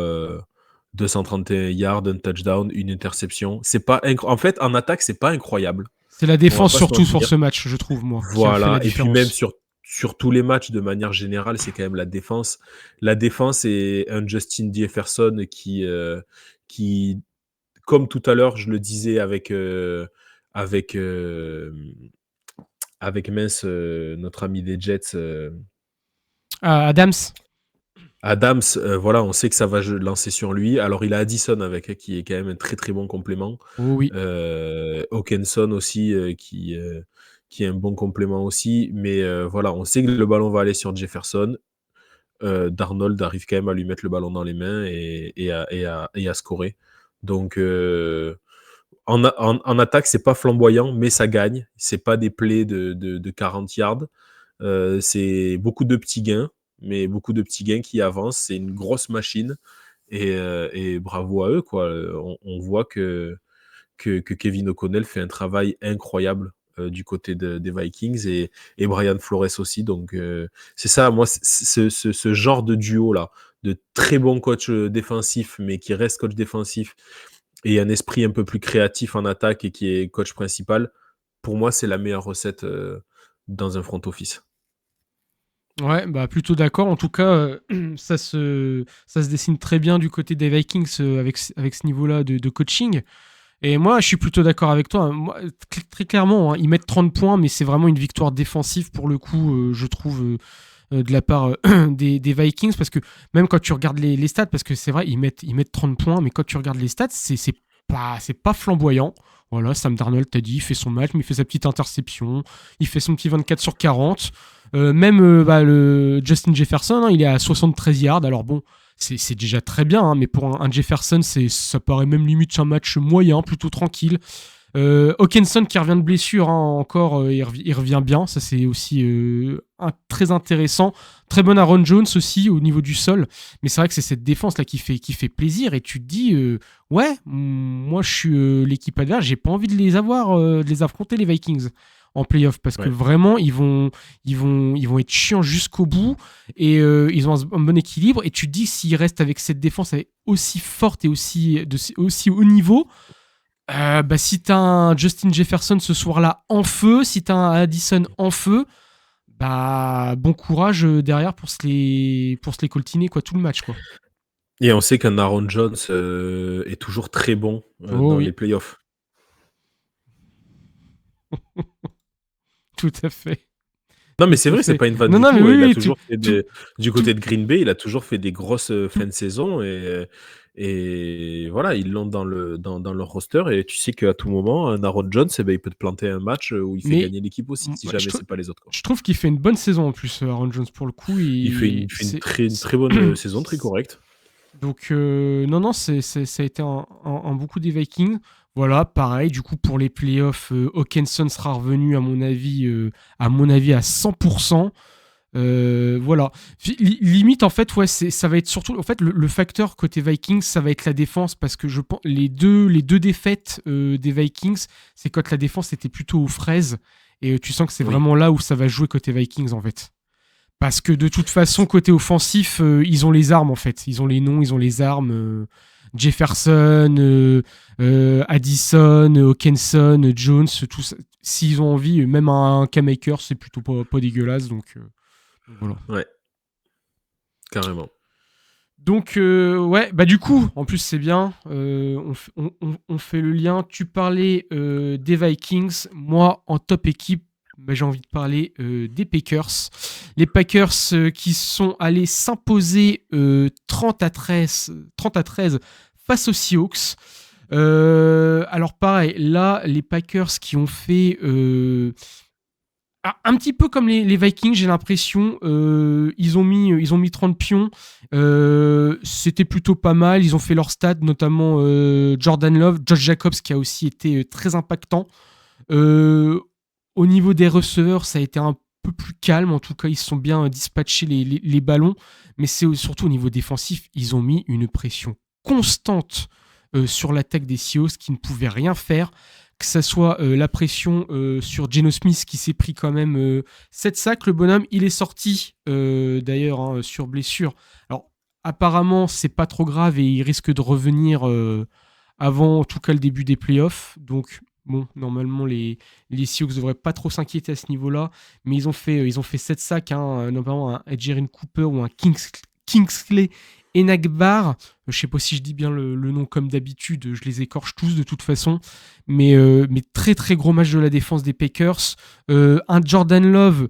231 yards, un touchdown, une interception. C'est pas en fait, en attaque, c'est pas incroyable. C'est la On va défense pas se surtout sur mentir. ce match, je trouve, moi, qui a fait la Voilà. Et puis même différence. sur tous les matchs, de manière générale, c'est quand même la défense. La défense et un Justin Jefferson qui, comme tout à l'heure, je le disais avec, euh, avec mince, notre ami des Jets, Ah, Adams. Adams, voilà, on sait que ça va lancer sur lui. Alors, il a Addison avec, qui est quand même un très très bon complément. Oh oui. Hawkinson aussi, qui est un bon complément aussi. Mais voilà, on sait que le ballon va aller sur Jefferson. Darnold arrive quand même à lui mettre le ballon dans les mains et à scorer. Donc, en attaque, c'est pas flamboyant, mais ça gagne. C'est pas des plays de 40 yards. C'est beaucoup de petits gains, mais beaucoup de petits gains qui avancent. C'est une grosse machine et bravo à eux, quoi. On voit que Kevin O'Connell fait un travail incroyable du côté des Vikings et Brian Flores aussi. Donc, c'est ça, moi, ce genre de duo-là, de très bons coachs défensifs, mais qui reste coach défensif et un esprit un peu plus créatif en attaque et qui est coach principal, pour moi, c'est la meilleure recette dans un front office. Ouais, bah plutôt d'accord. En tout cas, ça se dessine très bien du côté des Vikings avec ce niveau-là de coaching. Et moi, je suis plutôt d'accord avec toi. Moi, très clairement, hein, ils mettent 30 points, mais c'est vraiment une victoire défensive pour le coup, je trouve, de la part des Vikings. Parce que même quand tu regardes les stats, parce que c'est vrai, ils mettent 30 points, mais quand tu regardes les stats, c'est pas flamboyant. Voilà, Sam Darnold t'a dit, il fait son match, mais il fait sa petite interception, il fait son petit 24 sur 40. Même le Justin Jefferson, hein, il est à 73 yards. Alors bon, c'est déjà très bien, hein, mais pour un Jefferson, ça paraît même limite un match moyen, plutôt tranquille. Hawkinson qui revient de blessure, hein, encore, il revient bien. Ça, c'est aussi très intéressant. Très bon Aaron Jones aussi au niveau du sol. Mais c'est vrai que c'est cette défense-là qui fait plaisir. Et tu te dis, ouais, moi, je suis l'équipe adverse. J'ai pas envie de les affronter, les Vikings, en playoff. Parce que vraiment, ils vont être chiants jusqu'au bout. Et ils ont un bon équilibre. Et tu te dis, s'ils restent avec cette défense aussi forte et aussi haut niveau, si t'as un Justin Jefferson ce soir-là en feu, si t'as un Addison en feu, bon courage derrière pour se les coltiner, quoi, tout le match, quoi. Et on sait qu'un Aaron Jones est toujours très bon dans les playoffs. Tout à fait. Non, mais c'est vrai, c'est pas une vanne du tout. Il a toujours fait du côté de Green Bay, il a toujours fait des grosses fins de saison et voilà, ils l'ont dans leur roster et tu sais qu'à tout moment, un Aaron Jones, il peut te planter un match où il fait gagner l'équipe aussi, si jamais c'est pas les autres, quoi. Je trouve qu'il fait une bonne saison en plus, Aaron Jones, pour le coup. Il fait une très bonne saison, très correcte. Donc, non, ça a été un beaucoup des Vikings. Voilà, pareil, du coup, pour les playoffs, Hawkinson sera revenu, à mon avis, à 100%. Voilà. Limite, en fait, ouais, ça va être surtout... En fait, le facteur côté Vikings, ça va être la défense, parce que je pense les deux défaites des Vikings, c'est quand la défense était plutôt aux fraises, et tu sens que c'est vraiment là où ça va jouer côté Vikings, en fait. Parce que de toute façon, côté offensif, ils ont les armes, en fait. Ils ont les noms, ils ont les armes. Jefferson, Addison, Hawkinson, Jones, tout ça. S'ils ont envie, même un K-Maker, c'est plutôt pas dégueulasse. Donc, voilà. Ouais. Carrément. Donc, ouais, du coup, en plus, c'est bien. On fait le lien. Tu parlais des Vikings. Moi, en top équipe, j'ai envie de parler des Packers. Les Packers qui sont allés s'imposer 30-13 face aux Seahawks. Alors pareil, là, les Packers qui ont fait... un petit peu comme les Vikings, j'ai l'impression. Ils ont mis 30 pions. C'était plutôt pas mal. Ils ont fait leur stats, notamment Jordan Love, Josh Jacobs qui a aussi été très impactant. Au niveau des receveurs, ça a été un peu plus calme. En tout cas, ils se sont bien dispatchés les ballons. Mais c'est surtout au niveau défensif, ils ont mis une pression constante sur l'attaque des Seahawks qui ne pouvaient rien faire. Que ça soit la pression sur Geno Smith qui s'est pris quand même 7 sacs. Le bonhomme, il est sorti d'ailleurs sur blessure. Alors, apparemment, c'est pas trop grave et il risque de revenir avant, en tout cas, le début des playoffs. Donc, bon, normalement, les Seahawks devraient pas trop s'inquiéter à ce niveau-là. Mais ils ont fait 7 sacs, notamment un Jerry Cooper ou un Kingsley Enagbar. Je sais pas si je dis bien le nom comme d'habitude, je les écorche tous de toute façon, mais très très gros match de la défense des Packers. Un Jordan Love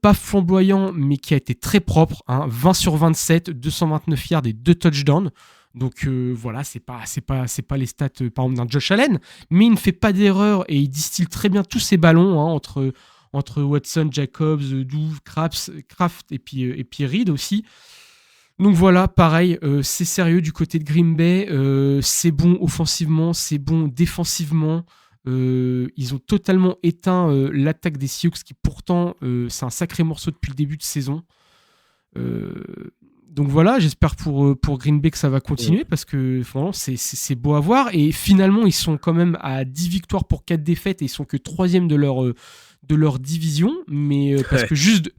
pas flamboyant, mais qui a été très propre, hein, 20 sur 27, 229 yards et 2 touchdowns. Donc voilà, c'est pas les stats par exemple d'un Josh Allen, mais il ne fait pas d'erreur et il distille très bien tous ses ballons, hein, entre Watson, Jacobs, Douve, Kraft et puis Reed aussi. Donc voilà, pareil, c'est sérieux du côté de Green Bay, c'est bon offensivement, c'est bon défensivement. Ils ont totalement éteint l'attaque des Seahawks qui pourtant c'est un sacré morceau depuis le début de saison. Euh, donc voilà, j'espère pour Green Bay que ça va continuer parce que vraiment c'est beau à voir. Et finalement, ils sont quand même à 10 victoires pour 4 défaites et ils sont que 3e de leur division. Mais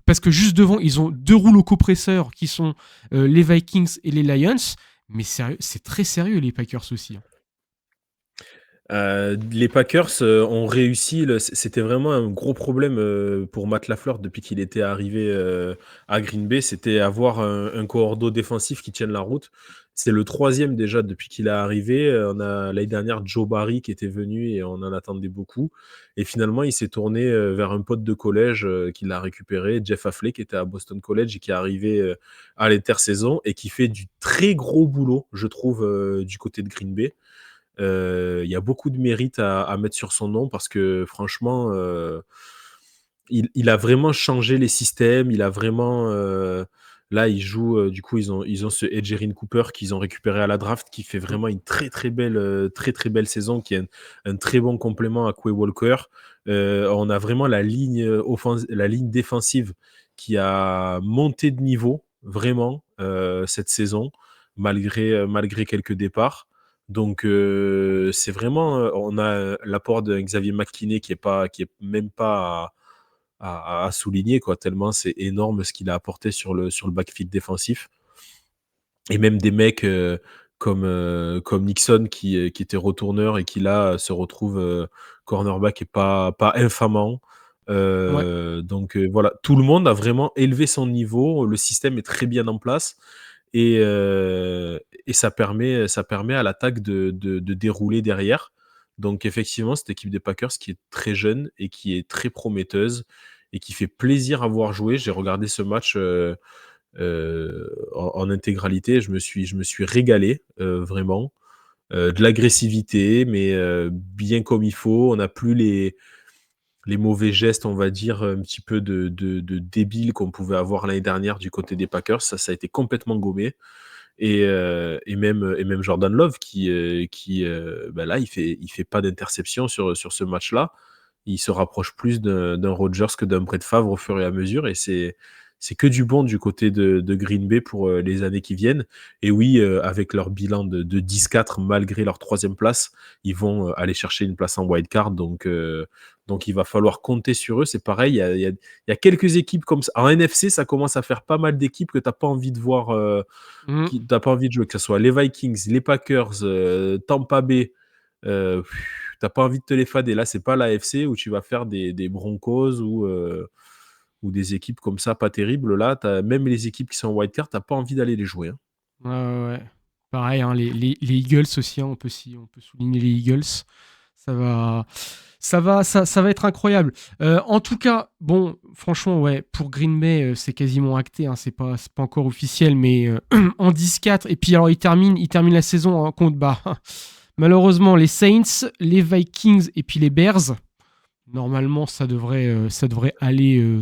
parce que juste devant, ils ont 2 rouleaux compresseurs qui sont les Vikings et les Lions. Mais sérieux, c'est très sérieux les Packers aussi, hein. Les Packers ont réussi. C'était vraiment un gros problème pour Matt LaFleur depuis qu'il était arrivé à Green Bay. C'était avoir un coordo défensif qui tienne la route. C'est le 3e déjà depuis qu'il est arrivé. On a l'année dernière Joe Barry qui était venu et on en attendait beaucoup. Et finalement, il s'est tourné vers un pote de collège qui l'a récupéré, Jeff Hafley, qui était à Boston College et qui est arrivé à l'intersaison et qui fait du très gros boulot, je trouve, du côté de Green Bay. Il y a beaucoup de mérite à mettre sur son nom parce que franchement, il a vraiment changé les systèmes. Il a vraiment. Là, il joue. Du coup, ils ont ce Edgerrin Cooper qu'ils ont récupéré à la draft qui fait vraiment une très très belle saison, qui est un très bon complément à Quay Walker. On a vraiment la ligne défensive qui a monté de niveau vraiment cette saison malgré quelques départs. Donc c'est vraiment on a l'apport de Xavier McKinney qui est même pas à souligner, quoi, tellement c'est énorme ce qu'il a apporté sur le backfield défensif. Et même des mecs comme Nixon qui était retourneur et qui là se retrouve cornerback et pas infamant. Ouais. Donc voilà, tout le monde a vraiment élevé son niveau. Le système est très bien en place et ça permet à l'attaque de dérouler derrière. Donc effectivement, cette équipe des Packers qui est très jeune et qui est très prometteuse et qui fait plaisir à voir jouer. J'ai regardé ce match en intégralité. Je me suis régalé, vraiment. De l'agressivité, mais bien comme il faut. On n'a plus les mauvais gestes, on va dire, un petit peu de débiles qu'on pouvait avoir l'année dernière du côté des Packers. Ça a été complètement gommé. Et même Jordan Love qui là, il fait pas d'interception sur ce match-là. Il se rapproche plus d'un Rodgers que d'un Brett Favre au fur et à mesure. Et c'est que du bon du côté de Green Bay pour les années qui viennent. Et oui, avec leur bilan de 10-4, malgré leur 3e place, ils vont aller chercher une place en wildcard. Donc il va falloir compter sur eux. C'est pareil, il y a quelques équipes comme ça. En NFC, ça commence à faire pas mal d'équipes que tu n'as pas envie de voir, t'as pas envie de jouer, que ce soit les Vikings, les Packers, Tampa Bay. T'as pas envie de te les fader. Là, c'est pas l'AFC où tu vas faire des Broncos ou des équipes comme ça, pas terribles. Là, même les équipes qui sont en wildcard, t'as pas envie d'aller les jouer, hein. Ouais. Pareil, hein, les Eagles aussi, hein, on peut souligner les Eagles. Ça va être incroyable. En tout cas, bon, franchement, ouais, pour Green Bay, c'est quasiment acté, hein, c'est pas encore officiel, mais en 10-4. Et puis alors, il termine la saison en compte bas. Malheureusement, les Saints, les Vikings et puis les Bears. Normalement, ça devrait aller.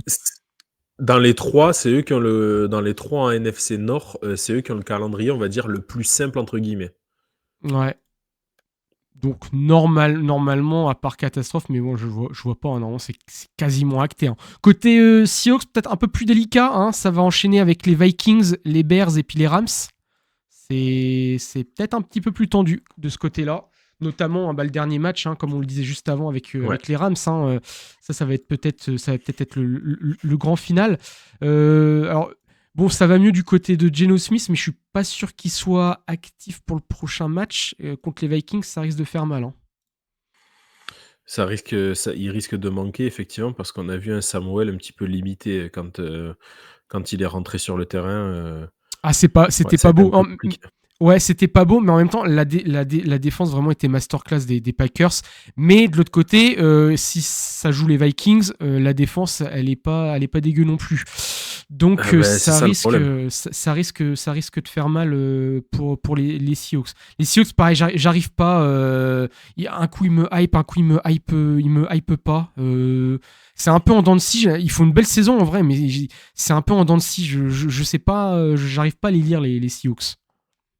Dans les trois, c'est eux qui ont dans les trois en NFC Nord, c'est eux qui ont le calendrier, on va dire, le plus simple entre guillemets. Ouais. Donc normalement, à part catastrophe, mais bon, je vois pas, hein, normalement c'est quasiment acté, hein. Côté Seahawks, peut-être un peu plus délicat, hein, ça va enchaîner avec les Vikings, les Bears et puis les Rams. C'est peut-être un petit peu plus tendu de ce côté-là, notamment le dernier match, hein, comme on le disait juste avant avec les Rams, hein, ça va peut-être être le grand final. Alors bon, ça va mieux du côté de Geno Smith, mais je suis pas sûr qu'il soit actif pour le prochain match contre les Vikings. Ça risque de faire mal, hein. Il risque de manquer effectivement parce qu'on a vu un Samuel un petit peu limité quand il est rentré sur le terrain. Ah, c'était Ouais, pas ça a été un beau. peu compliqué. Ouais, c'était pas beau, mais en même temps, la défense vraiment était masterclass des Packers. Mais de l'autre côté, si ça joue les Vikings, la défense, elle est pas dégueu non plus. Donc, Ah ben, c'est ça le problème. ça risque de faire mal pour les Seahawks. Les Seahawks, pareil, j'arrive pas. Un coup, il me hype, un coup, il me hype pas. C'est un peu en dents de scie. Il faut une belle saison en vrai, mais c'est un peu en dents de scie. Je sais pas, j'arrive pas à les lire les Seahawks.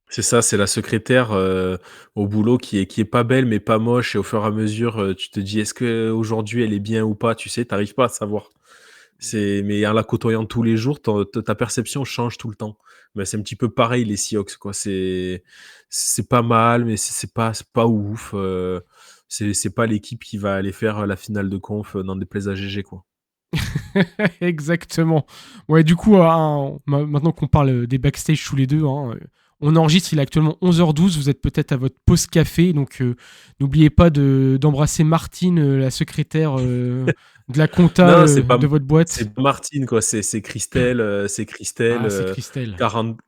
C'est ça, c'est la secrétaire au boulot qui est pas belle mais pas moche et au fur et à mesure, tu te dis: «Est-ce qu'aujourd'hui elle est bien ou pas?» Tu sais, tu arrives pas à savoir. Mais en la côtoyant tous les jours, ta perception change tout le temps. Mais c'est un petit peu pareil les Seahawks, quoi. C'est pas mal, mais c'est pas ouf, c'est pas l'équipe qui va aller faire la finale de conf, n'en déplaise à GG, quoi. Exactement. Ouais, du coup, maintenant qu'on parle des backstage tous les deux, on enregistre, il est actuellement 11h12, vous êtes peut-être à votre pause café, donc n'oubliez pas d'embrasser Martine, la secrétaire de la compta Non, de votre boîte. c'est pas Martine, quoi, c'est Christelle, c'est Christelle, Ah, c'est Christelle.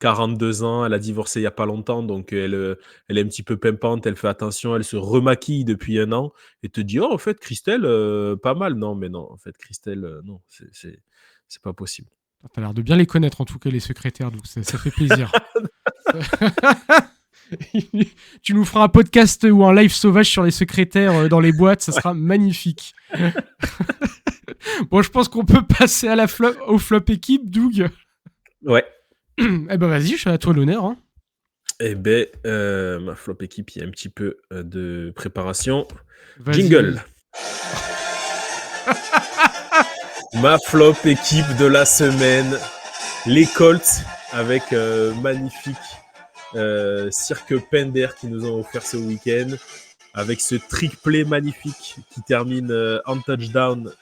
42 ans, elle a divorcé il y a pas longtemps, donc elle est un petit peu pimpante, elle fait attention, elle se remaquille depuis 1 an et te dit: «Oh, en fait, Christelle, pas mal». Non, mais non, en fait, Christelle, non, c'est pas possible. T'as l'air de bien les connaître, en tout cas, les secrétaires, donc ça fait plaisir. Tu nous feras un podcast ou un live sauvage sur les secrétaires dans les boîtes, ça sera magnifique. Bon, je pense qu'on peut passer à au flop équipe, Doug. Ouais. Eh ben vas-y, je suis à toi l'honneur. Hein. Eh ben, ma flop équipe, il y a un petit peu de préparation. Vas-y, Jingle. Ma flop équipe de la semaine, les Colts, avec magnifique Cirque Pender qui nous ont offert ce week-end, avec ce trick play magnifique qui termine en touchdown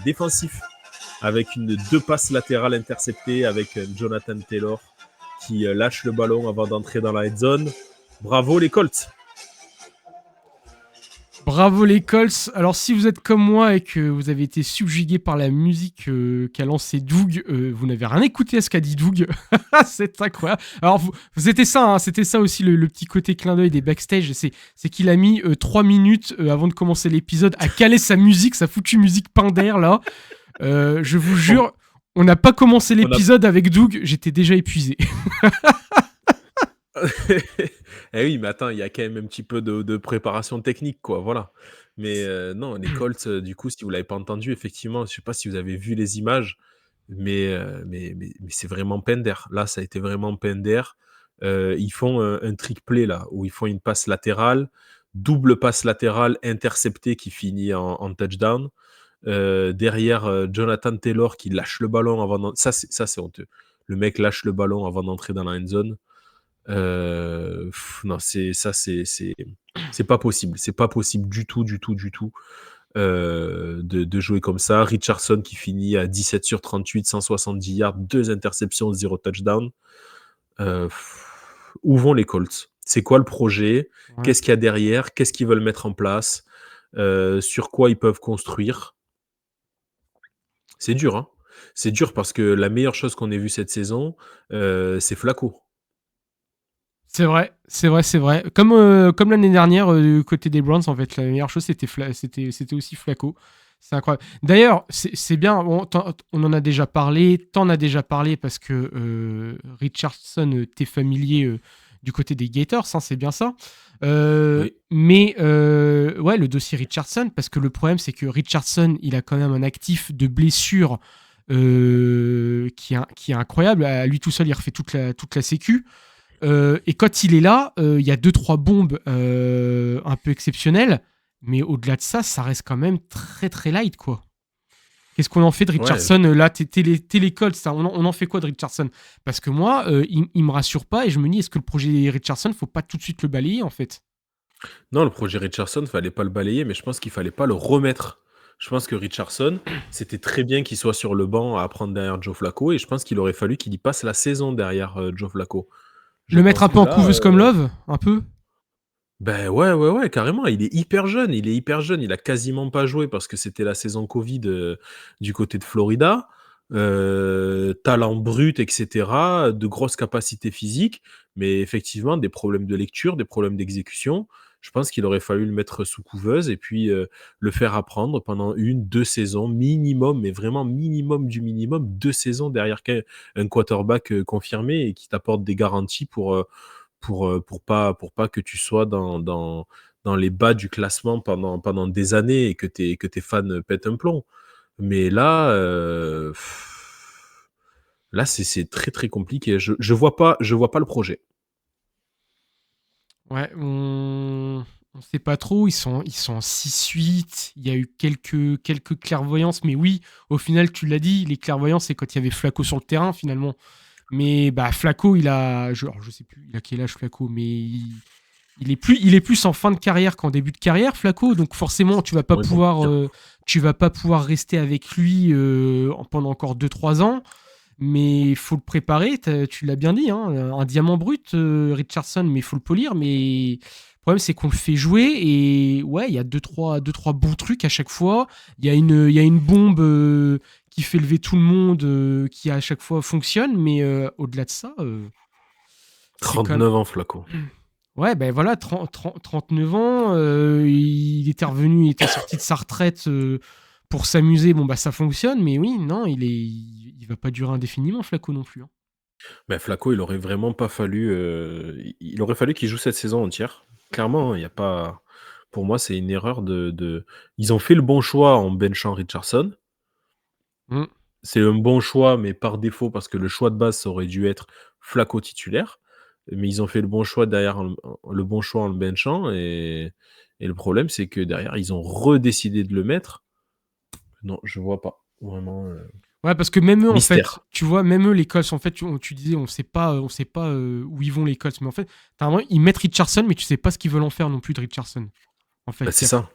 défensif, avec 2 passes latérales interceptées, avec Jonathan Taylor qui lâche le ballon avant d'entrer dans la head zone. Bravo les Colts. Bravo les Colts. Alors si vous êtes comme moi et que vous avez été subjugué par la musique qu'a lancé Doug, vous n'avez rien écouté à ce qu'a dit Doug. C'est incroyable. Alors c'était ça, hein, c'était ça aussi le petit côté clin d'œil des backstage, c'est qu'il a mis 3 minutes avant de commencer l'épisode à caler sa musique, sa foutue musique Pinder là. Je vous jure, on n'a pas commencé l'épisode avec Doug, j'étais déjà épuisé. Eh oui, mais attends, il y a quand même un petit peu de préparation technique, quoi, voilà. Mais non, les Colts, du coup, si vous l'avez pas entendu, effectivement, je sais pas si vous avez vu les images, mais c'est vraiment Pender. Là, ça a été vraiment Pender. Ils font un trick play là, où ils font une passe latérale, double passe latérale interceptée qui finit en touchdown. Derrière, Jonathan Taylor qui lâche le ballon ça c'est honteux. Le mec lâche le ballon avant d'entrer dans la end zone. Non, c'est pas possible. C'est pas possible du tout, de jouer comme ça. Richardson qui finit à 17 sur 38, 170 yards, 2 interceptions, 0 touchdown. Où vont les Colts? C'est quoi le projet? Ouais. Qu'est-ce qu'il y a derrière? Qu'est-ce qu'ils veulent mettre en place? Sur quoi ils peuvent construire? C'est dur, hein. C'est dur parce que la meilleure chose qu'on ait vue cette saison, c'est Flacco. C'est vrai. Comme l'année dernière, du côté des Browns, en fait, la meilleure chose, c'était aussi Flacco. C'est incroyable. D'ailleurs, c'est bien, on en a déjà parlé, t'en as déjà parlé parce que Richardson, t'es familier du côté des Gators, hein, c'est bien ça. Oui. Mais ouais, le dossier Richardson, parce que le problème, c'est que Richardson, il a quand même un actif de blessure qui est incroyable. À lui tout seul, il refait toute la sécu. Et quand il est là, il y a 2-3 bombes un peu exceptionnelles, mais au-delà de ça, ça reste quand même très très light, quoi. Qu'est-ce qu'on en fait de Richardson? Là, t'es les Colts, on en fait quoi de Richardson? Parce que moi, il me rassure pas et je me dis, est-ce que le projet Richardson, faut pas tout de suite le balayer, en fait? Non, le projet Richardson, fallait pas le balayer, mais je pense qu'il fallait pas le remettre. Je pense que Richardson, c'était très bien qu'il soit sur le banc à apprendre derrière Joe Flacco, et je pense qu'il aurait fallu qu'il y passe la saison derrière Joe Flacco. Je Le mettre un pense peu que en là, couveuse comme Love, un peu? ben ouais, carrément. Il est hyper jeune. Il a quasiment pas joué parce que c'était la saison Covid du côté de Florida. talent brut, etc., de grosses capacités physiques, mais effectivement, des problèmes de lecture, des problèmes d'exécution. Je pense qu'il aurait fallu le mettre sous couveuse et puis le faire apprendre pendant 1, 2 saisons minimum, mais vraiment minimum du minimum, 2 saisons derrière un quarterback confirmé et qui t'apporte des garanties pour pas que tu sois dans les bas du classement pendant des années et que tes fans pètent un plomb. Mais là, c'est très très compliqué. Je vois pas le projet. Ouais, on sait pas trop. Ils sont en 6-8. Il y a eu quelques clairvoyances. Mais oui, au final, tu l'as dit, les clairvoyances, c'est quand il y avait Flacco sur le terrain, finalement. Mais bah, Flacco, alors, je sais plus, il a quel âge Flacco, mais il est plus en fin de carrière qu'en début de carrière, Flacco. Donc forcément, Oui, bon, bien. tu vas pas pouvoir rester avec lui pendant encore 2-3 ans. Mais il faut le préparer, tu l'as bien dit, hein, un diamant brut, Richardson, mais il faut le polir. Mais le problème, c'est qu'on le fait jouer et ouais, il y a deux, trois bons trucs à chaque fois. Il y a une bombe qui fait lever tout le monde, qui à chaque fois fonctionne, mais au-delà de ça, c'est quand même. 39 ans, Flaco. Ouais, ben voilà, 39 ans, il était revenu, il était sorti de sa retraite pour s'amuser. Bon, bah ça fonctionne, mais oui, non, il va pas durer indéfiniment, Flaco non plus, hein. Ben, Flaco, il aurait vraiment pas fallu. Il aurait fallu qu'il joue cette saison entière. Clairement, il y a pas. Pour moi, c'est une erreur Ils ont fait le bon choix en benchant Richardson. Mm. C'est un bon choix, mais par défaut, parce que le choix de base, ça aurait dû être Flaco titulaire. Mais ils ont fait le bon choix derrière, le bon choix en le benchant. Et le problème, c'est que derrière, ils ont redécidé de le mettre. Non, je vois pas. Vraiment. Ouais, parce que même eux, en fait, Mystère. tu vois, même eux, les Colts, en fait, tu disais, on sait pas où ils vont les Colts, mais en fait, ils mettent Richardson, mais tu sais pas ce qu'ils veulent en faire non plus de Richardson. En Bah, fait, c'est ça.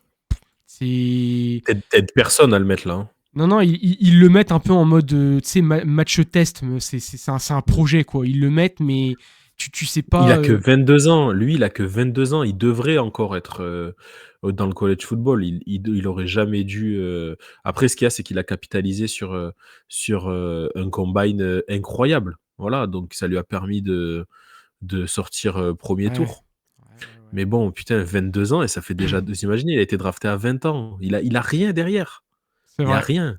c'est. T'aides personne à le mettre là, hein. Non, non, ils le mettent un peu en mode, tu sais, match test. Mais c'est un projet, quoi. Ils le mettent, mais tu sais Il pas. a que 22 ans. Lui, il a que 22 ans. Il devrait encore être dans le college football. Il aurait jamais dû. Après, ce qu'il y a, c'est qu'il a capitalisé sur un combine incroyable. Voilà, donc ça lui a permis de sortir premier Ouais, ouais, tour. ouais, ouais. Mais bon, putain, 22 ans et ça fait déjà. Vous imaginez, il a été drafté à 20 ans. Il a rien derrière. C'est Il a vrai. rien.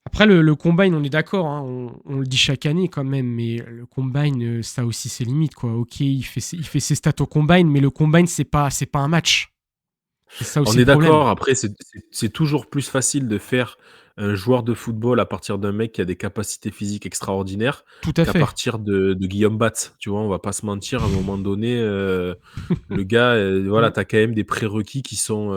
Après, le combine, on est d'accord, hein, on le dit chaque année quand même, mais le combine, ça a aussi ses limites, quoi. Ok, il fait ses stats au combine, mais le combine, c'est pas un match. C'est ça On aussi est le problème. d'accord. Après, c'est toujours plus facile de faire un joueur de football à partir d'un mec qui a des capacités physiques extraordinaires Tout à qu'à fait. partir de Guillaume Batz. Tu vois, on va pas se mentir, à un moment donné, le gars, voilà, Mm. tu as quand même des prérequis qui sont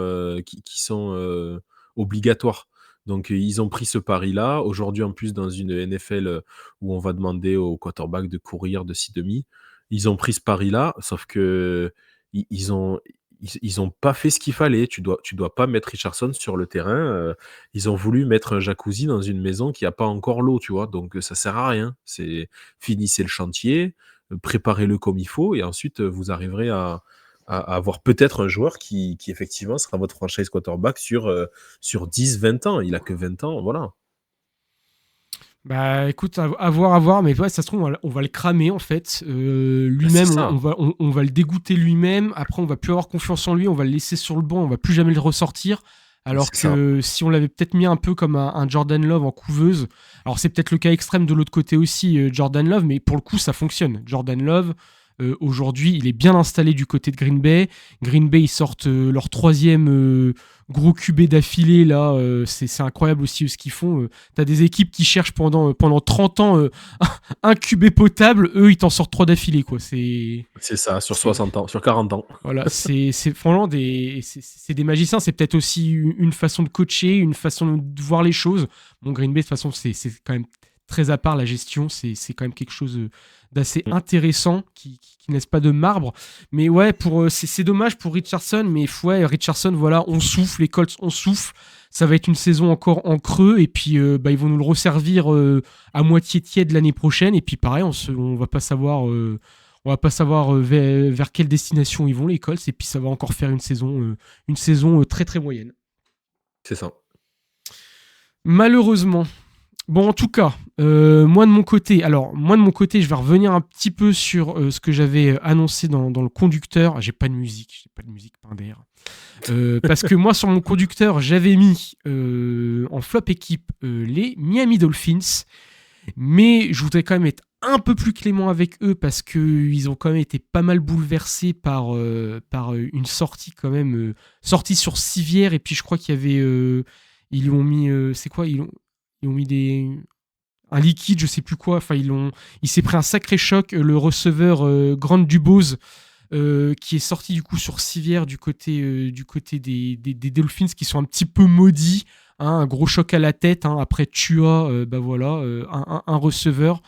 obligatoires. Donc, ils ont pris ce pari-là. Aujourd'hui, en plus, dans une NFL où on va demander au quarterback de courir de 6,5, ils ont pris ce pari-là, sauf que ils ont pas fait ce qu'il fallait. Tu dois pas mettre Richardson sur le terrain. Ils ont voulu mettre un jacuzzi dans une maison qui a pas encore l'eau, tu vois. Donc ça sert à rien. Finissez le chantier, préparez-le comme il faut, et ensuite vous arriverez à avoir peut-être un joueur qui effectivement sera votre franchise quarterback sur 10, 20 ans. Il a que 20 ans, voilà. Bah écoute, à voir, mais ouais, ça se trouve, on va le cramer en fait. Bah, c'est Lui-même, ça. on va le dégoûter lui-même. Après, on va plus avoir confiance en lui, on va le laisser sur le banc, on va plus jamais le ressortir. Alors C'est ça. que si on l'avait peut-être mis un peu comme un Jordan Love en couveuse, alors c'est peut-être le cas extrême de l'autre côté aussi, Jordan Love, mais pour le coup, ça fonctionne. Jordan Love, aujourd'hui, il est bien installé du côté de Green Bay. Green Bay, ils sortent leur troisième gros QB d'affilée, là. C'est incroyable aussi ce qu'ils font. T'as des équipes qui cherchent pendant 30 ans un QB potable, eux, ils t'en sortent 3 d'affilée, quoi. C'est ça, sur C'est 60 ans, sur 40 ans. voilà, c'est franchement c'est des magiciens. C'est peut-être aussi une façon de coacher, une façon de voir les choses. Bon, Green Bay, de toute façon, c'est quand même très à part la gestion. C'est quand même quelque chose d'assez intéressant qui ne laisse pas de marbre. Mais ouais, c'est dommage pour Richardson. Mais ouais, Richardson, voilà, on souffle, les Colts, on souffle. Ça va être une saison encore en creux. Et puis, bah, ils vont nous le resservir à moitié tiède l'année prochaine. Et puis, pareil, on va pas savoir. On va pas savoir vers quelle destination ils vont, les Colts, et puis ça va encore faire une saison très très moyenne. C'est ça. Malheureusement, Bon, en tout cas, moi de mon côté, je vais revenir un petit peu sur ce que j'avais annoncé dans le conducteur. J'ai pas de musique, Pinder. Parce que moi, sur mon conducteur, j'avais mis en flop équipe les Miami Dolphins. Mais je voudrais quand même être un peu plus clément avec eux parce qu'ils ont quand même été pas mal bouleversés par une sortie quand même, sortie sur civière. Et puis je crois qu'il y avait, ils lui ont mis, c'est quoi, ils ont mis un liquide, je sais plus quoi. Enfin, il s'est pris un sacré choc. Le receveur Grant Dubose, qui est sorti du coup sur civière du côté des Dolphins qui sont un petit peu maudits. Hein, un gros choc à la tête. Hein, après Tua, un receveur.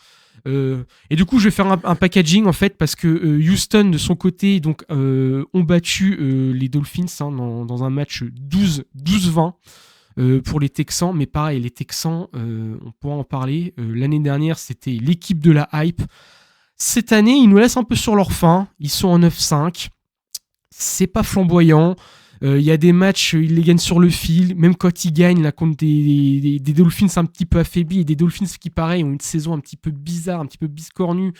Et du coup, je vais faire un packaging en fait parce que Houston de son côté donc ont battu les Dolphins dans un match 12-20 pour les Texans. Mais pareil, les Texans, on pourra en parler. L'année dernière, c'était l'équipe de la hype. Cette année, ils nous laissent un peu sur leur faim. Ils sont en 9-5. C'est pas flamboyant. Il y a des matchs, ils les gagnent sur le fil. Même quand ils gagnent là, contre des Dolphins un petit peu affaiblis et des Dolphins qui, pareil, ont une saison un petit peu bizarre, un petit peu biscornue.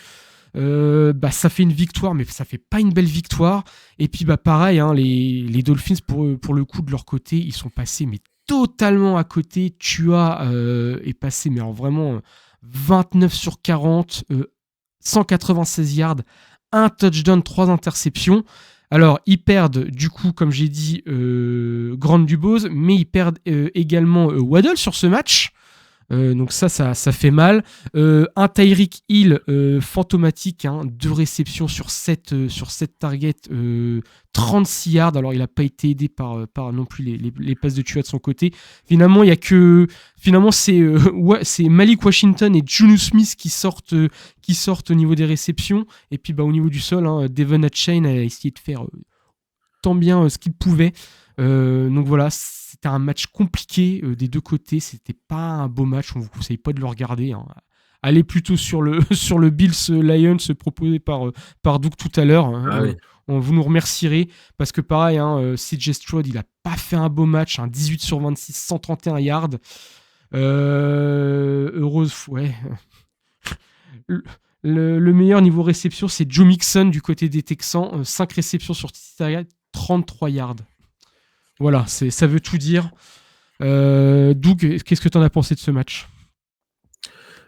Ça fait une victoire, mais ça fait pas une belle victoire. Et puis, pareil, hein, les Dolphins, pour le coup, de leur côté, ils sont passés mais totalement à côté. Tua est passé, mais alors vraiment 29 sur 40, 196 yards, un touchdown, 3 interceptions. Alors, ils perdent, du coup, comme j'ai dit, Grant Dubose, mais ils perdent également Waddle sur ce match. Donc ça fait mal. Un Tyreek Hill fantomatique, hein, 2 réceptions sur 7 targets, 36 yards. Alors il n'a pas été aidé par non plus les passes de Tua de son côté. Finalement, c'est Malik Washington et Juju Smith qui sortent au niveau des réceptions. Et puis au niveau du sol, hein, Devon Achane a essayé de faire tant bien ce qu'il pouvait. Donc voilà, c'était un match compliqué des deux côtés. C'était pas un beau match. On vous conseille pas de le regarder. Hein. Allez plutôt sur le Bills Lions proposé par Doug tout à l'heure. Hein. Ah oui. Vous nous remercierez parce que pareil, hein, CJ Stroud, il a pas fait un beau match. Hein, 18 sur 26, 131 yards. Heureuse, ouais. Le meilleur niveau réception, c'est Joe Mixon du côté des Texans. 5 réceptions sur 33 yards. Voilà, ça veut tout dire. Doug, qu'est-ce que tu en as pensé de ce match ?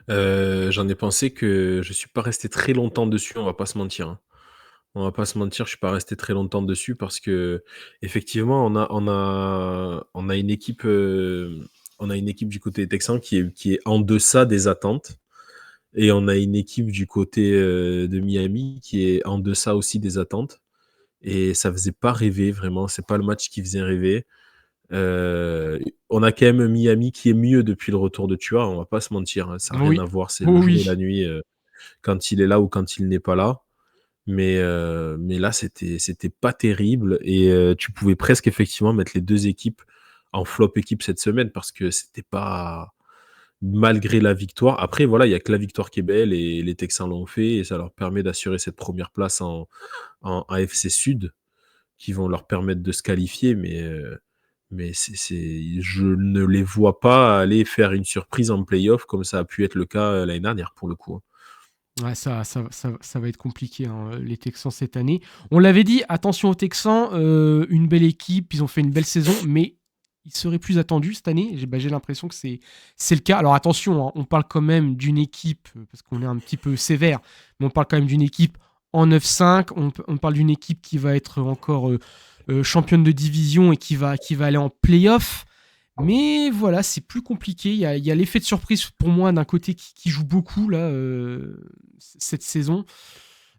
J'en ai pensé que je suis pas resté très longtemps dessus, on va pas se mentir. Hein. On va pas se mentir, je suis pas resté très longtemps dessus parce que effectivement, on a une équipe, du côté des Texans qui est en deçà des attentes, et on a une équipe du côté de Miami qui est en deçà aussi des attentes. Et ça faisait pas rêver vraiment. C'est pas le match qui faisait rêver. On a quand même Miami qui est mieux depuis le retour de Tua. On va pas se mentir. Hein, ça n'a Oui. rien à voir. C'est Oh le jour oui. et la nuit quand il est là ou quand il n'est pas là. Mais là, c'était pas terrible. Et tu pouvais presque effectivement mettre les deux équipes en flop équipe cette semaine parce que c'était pas malgré la victoire. Après, voilà, il y a que la victoire qui est belle et les Texans l'ont fait et ça leur permet d'assurer cette première place en AFC Sud qui vont leur permettre de se qualifier. Mais je ne les vois pas aller faire une surprise en play-off comme ça a pu être le cas l'année dernière pour le coup. Ouais, ça va être compliqué, hein, les Texans cette année. On l'avait dit, attention aux Texans, une belle équipe, ils ont fait une belle saison, mais ils seraient plus attendus cette année. J'ai l'impression que c'est le cas. Alors attention, hein, on parle quand même d'une équipe, parce qu'on est un petit peu sévère, mais on parle quand même d'une équipe en 9-5. On parle d'une équipe qui va être encore championne de division et qui va aller en play-off. Mais voilà, c'est plus compliqué. Il y a l'effet de surprise pour moi d'un côté qui joue beaucoup là cette saison.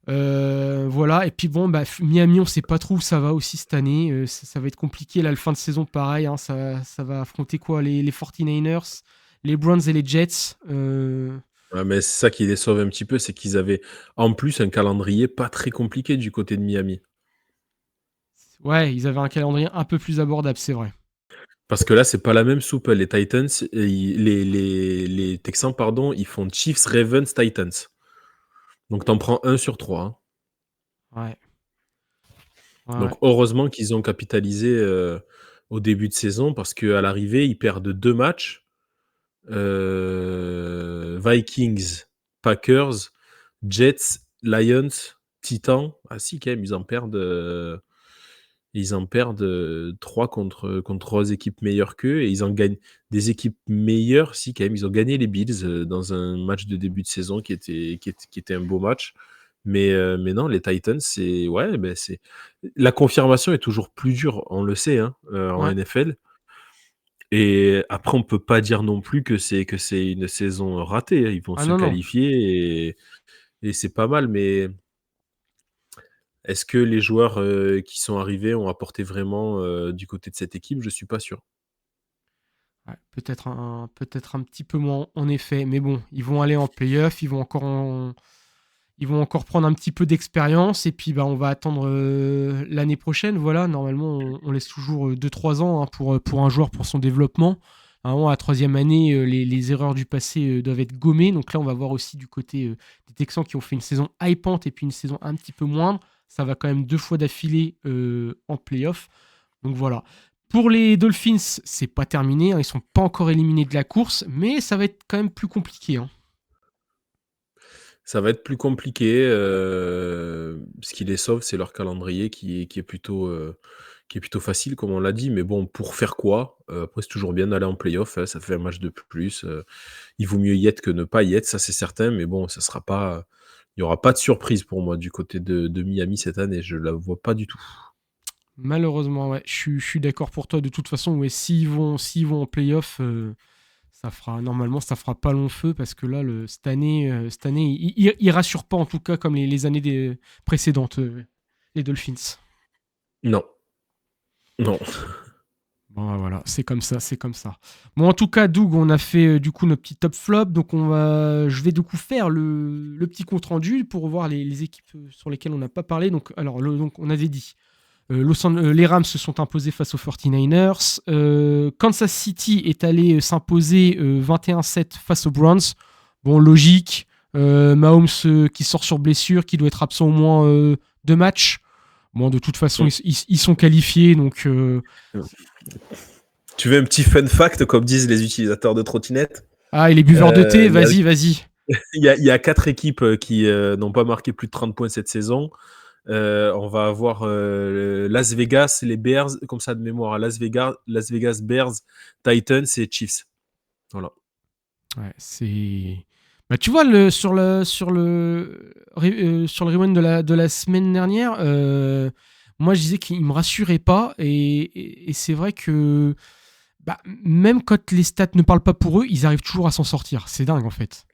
Voilà. Et puis bon, Miami, on sait pas trop où ça va aussi cette année. Ça va être compliqué. Là, la fin de saison, pareil. Hein, ça va affronter quoi, les 49ers, les Browns et les Jets. Ouais, mais c'est ça qui les sauve un petit peu, c'est qu'ils avaient en plus un calendrier pas très compliqué du côté de Miami. Ouais, ils avaient un calendrier un peu plus abordable, c'est vrai. Parce que là, c'est pas la même soupe. Les Titans, les Texans, pardon, ils font Chiefs, Ravens, Titans. Donc t'en prends 1 sur 3. Hein. Ouais. Donc heureusement qu'ils ont capitalisé au début de saison parce qu'à l'arrivée, ils perdent 2 matchs. Vikings, Packers, Jets, Lions, Titans. Ah si, quand même, ils en perdent 3 contre 3 équipes meilleures qu'eux et ils en gagnent des équipes meilleures. Si, quand même, ils ont gagné les Bills dans un match de début de saison qui était un beau match. Mais non, les Titans, c'est la confirmation est toujours plus dure, on le sait, hein, en Ouais. NFL. Et après, on peut pas dire non plus que c'est une saison ratée. Ils vont Ah se non, non. qualifier et c'est pas mal. Mais est-ce que les joueurs qui sont arrivés ont apporté vraiment du côté de cette équipe? Je suis pas sûr. Ouais, peut-être un petit peu moins, en effet. Mais bon, ils vont aller en playoff, ils vont encore prendre un petit peu d'expérience. Et puis, bah, on va attendre l'année prochaine. Voilà, normalement, on laisse toujours 2-3 ans hein, pour un joueur, pour son développement. Normalement, à la 3e année, les erreurs du passé doivent être gommées. Donc là, on va voir aussi du côté des Texans qui ont fait une saison hypante et puis une saison un petit peu moindre. Ça va quand même 2 fois d'affilée en playoff. Donc voilà. Pour les Dolphins, c'est pas terminé. Hein, ils sont pas encore éliminés de la course, mais ça va être quand même plus compliqué. Hein. Ça va être plus compliqué. Ce qui les sauve, c'est leur calendrier qui est plutôt facile, comme on l'a dit. Mais bon, pour faire quoi? Après, c'est toujours bien d'aller en playoff. Hein, ça fait un match de plus. Il vaut mieux y être que ne pas y être, ça c'est certain. Mais bon, ça sera pas. Il n'y aura pas de surprise pour moi du côté de Miami cette année. Je la vois pas du tout. Malheureusement, ouais, je suis d'accord pour toi. De toute façon, ouais, s'ils vont en playoff, normalement, ça fera pas long feu parce que là, cette année, il rassure pas en tout cas comme les années précédentes, les Dolphins. Non. Non. Bon, bah, voilà, c'est comme ça, c'est comme ça. Bon, en tout cas, Doug, on a fait du coup nos petits top flops, donc je vais du coup faire le petit compte rendu pour voir les équipes sur lesquelles on n'a pas parlé. Donc, alors, donc on avait dit. Les Rams se sont imposés face aux 49ers. Kansas City est allé s'imposer 21-7 face aux Browns. Bon, logique. Mahomes qui sort sur blessure, qui doit être absent au moins 2 matchs. Bon, de toute façon, ils sont qualifiés, donc... Tu veux un petit fun fact, comme disent les utilisateurs de trottinettes? Ah, et les buveurs de thé, vas-y. Il y a 4 équipes qui n'ont pas marqué plus de 30 points cette saison. On va avoir Las Vegas, les Bears, comme ça de mémoire, Las Vegas Bears, Titans et Chiefs. Voilà. Ouais, c'est... Bah, tu vois, sur le rewind de la semaine dernière, moi je disais qu'il me rassurait pas et c'est vrai que bah, même quand les stats ne parlent pas pour eux, ils arrivent toujours à s'en sortir. C'est dingue en fait.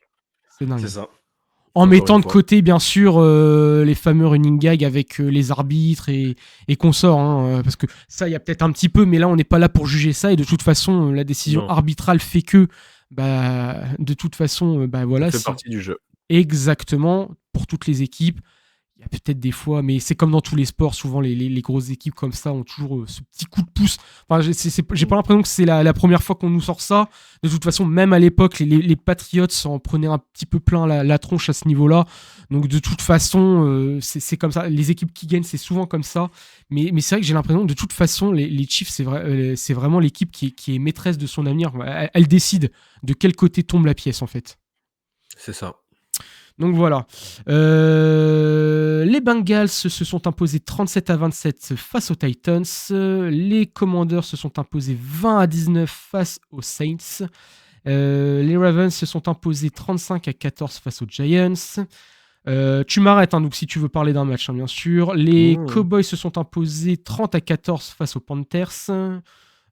C'est dingue. C'est ça. En Encore mettant une de fois. côté, bien sûr, les fameux running gags avec les arbitres et consorts. Hein, parce que ça, il y a peut-être un petit peu, mais là, on n'est pas là pour juger ça. Et de toute façon, la décision Non. arbitrale fait que, bah, de toute façon, bah, voilà. Ça fait partie du jeu. Exactement, pour toutes les équipes. Il y a peut-être des fois, mais c'est comme dans tous les sports, souvent les grosses équipes comme ça ont toujours ce petit coup de pouce. Enfin, j'ai pas l'impression que c'est la première fois qu'on nous sort ça. De toute façon, même à l'époque, les Patriots en prenaient un petit peu plein la tronche à ce niveau-là. Donc de toute façon, c'est comme ça. Les équipes qui gagnent, c'est souvent comme ça. Mais c'est vrai que j'ai l'impression que de toute façon, les Chiefs, c'est vraiment l'équipe qui est maîtresse de son avenir. Elle décide de quel côté tombe la pièce, en fait. C'est ça. Donc voilà. Les Bengals se sont imposés 37-27 face aux Titans. Les Commanders se sont imposés 20-19 face aux Saints. Les Ravens se sont imposés 35-14 face aux Giants. Tu m'arrêtes, hein, donc si tu veux parler d'un match, hein, bien sûr. Les Cowboys se sont imposés 30-14 face aux Panthers.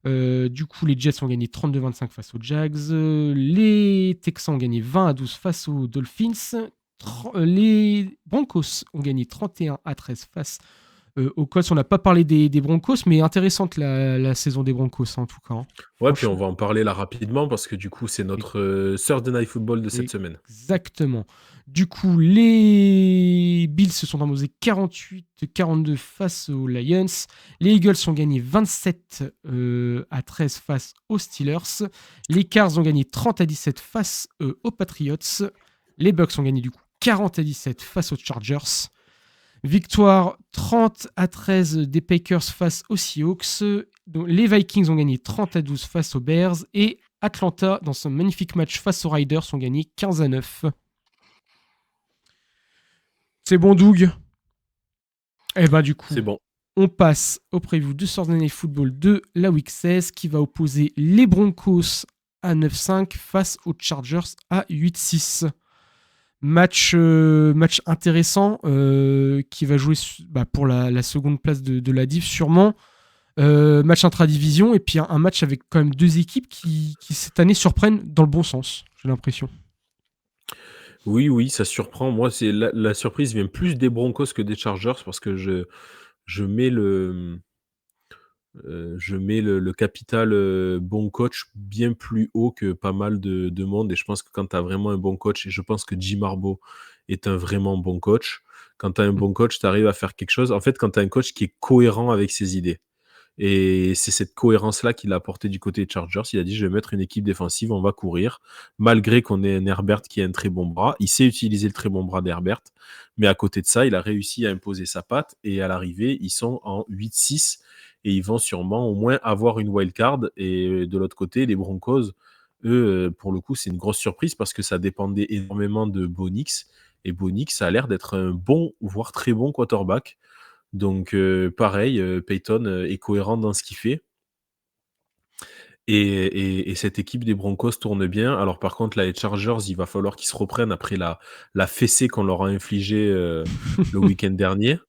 Du coup, les Jets ont gagné 32-25 face aux Jags. Les Texans ont gagné 20-12 face aux Dolphins. Les Broncos ont gagné 31-13 face aux Colts. On n'a pas parlé des Broncos, mais intéressante la saison des Broncos, en tout cas. Hein. Ouais, puis on va en parler là rapidement parce que du coup, c'est notre Thursday Night Football de cette semaine. Exactement. Du coup, les Bills se sont imposés 48-42 face aux Lions. Les Eagles ont gagné 27-13 face aux Steelers. Les Cards ont gagné 30-17 face aux Patriots. Les Bucks ont gagné du coup 40-17 face aux Chargers. Victoire 30-13 des Packers face aux Seahawks. Donc, les Vikings ont gagné 30-12 face aux Bears. Et Atlanta, dans ce magnifique match face aux Riders, ont gagné 15-9. C'est bon, Doug? Eh ben, du coup, C'est bon. on passe au preview de Thursday Night Football de la Week 16 qui va opposer les Broncos à 9-5 face aux Chargers à 8-6. Match intéressant qui va jouer pour la seconde place de la div sûrement. Match intra-division et puis un match avec quand même deux équipes qui cette année surprennent dans le bon sens, j'ai l'impression. Oui, ça surprend. Moi, c'est la surprise vient plus des Broncos que des Chargers parce que je mets le capital bon coach bien plus haut que pas mal de monde. Et je pense que quand tu as vraiment un bon coach, et je pense que Jim Harbaugh est un vraiment bon coach, quand tu as un bon coach, tu arrives à faire quelque chose. En fait, quand tu as un coach qui est cohérent avec ses idées. Et c'est cette cohérence-là qu'il a apporté du côté des Chargers. Il a dit, je vais mettre une équipe défensive, on va courir. Malgré qu'on ait un Herbert qui a un très bon bras. Il sait utiliser le très bon bras d'Herbert. Mais à côté de ça, il a réussi à imposer sa patte. Et à l'arrivée, ils sont en 8-6. Et ils vont sûrement au moins avoir une wild card. Et de l'autre côté, les Broncos, eux, pour le coup, c'est une grosse surprise parce que ça dépendait énormément de Bo Nix. Et Bo Nix, ça a l'air d'être un bon, voire très bon quarterback. Donc, pareil, Peyton est cohérent dans ce qu'il fait. Et cette équipe des Broncos tourne bien. Alors, par contre, là, les Chargers, il va falloir qu'ils se reprennent après la fessée qu'on leur a infligée le week-end dernier.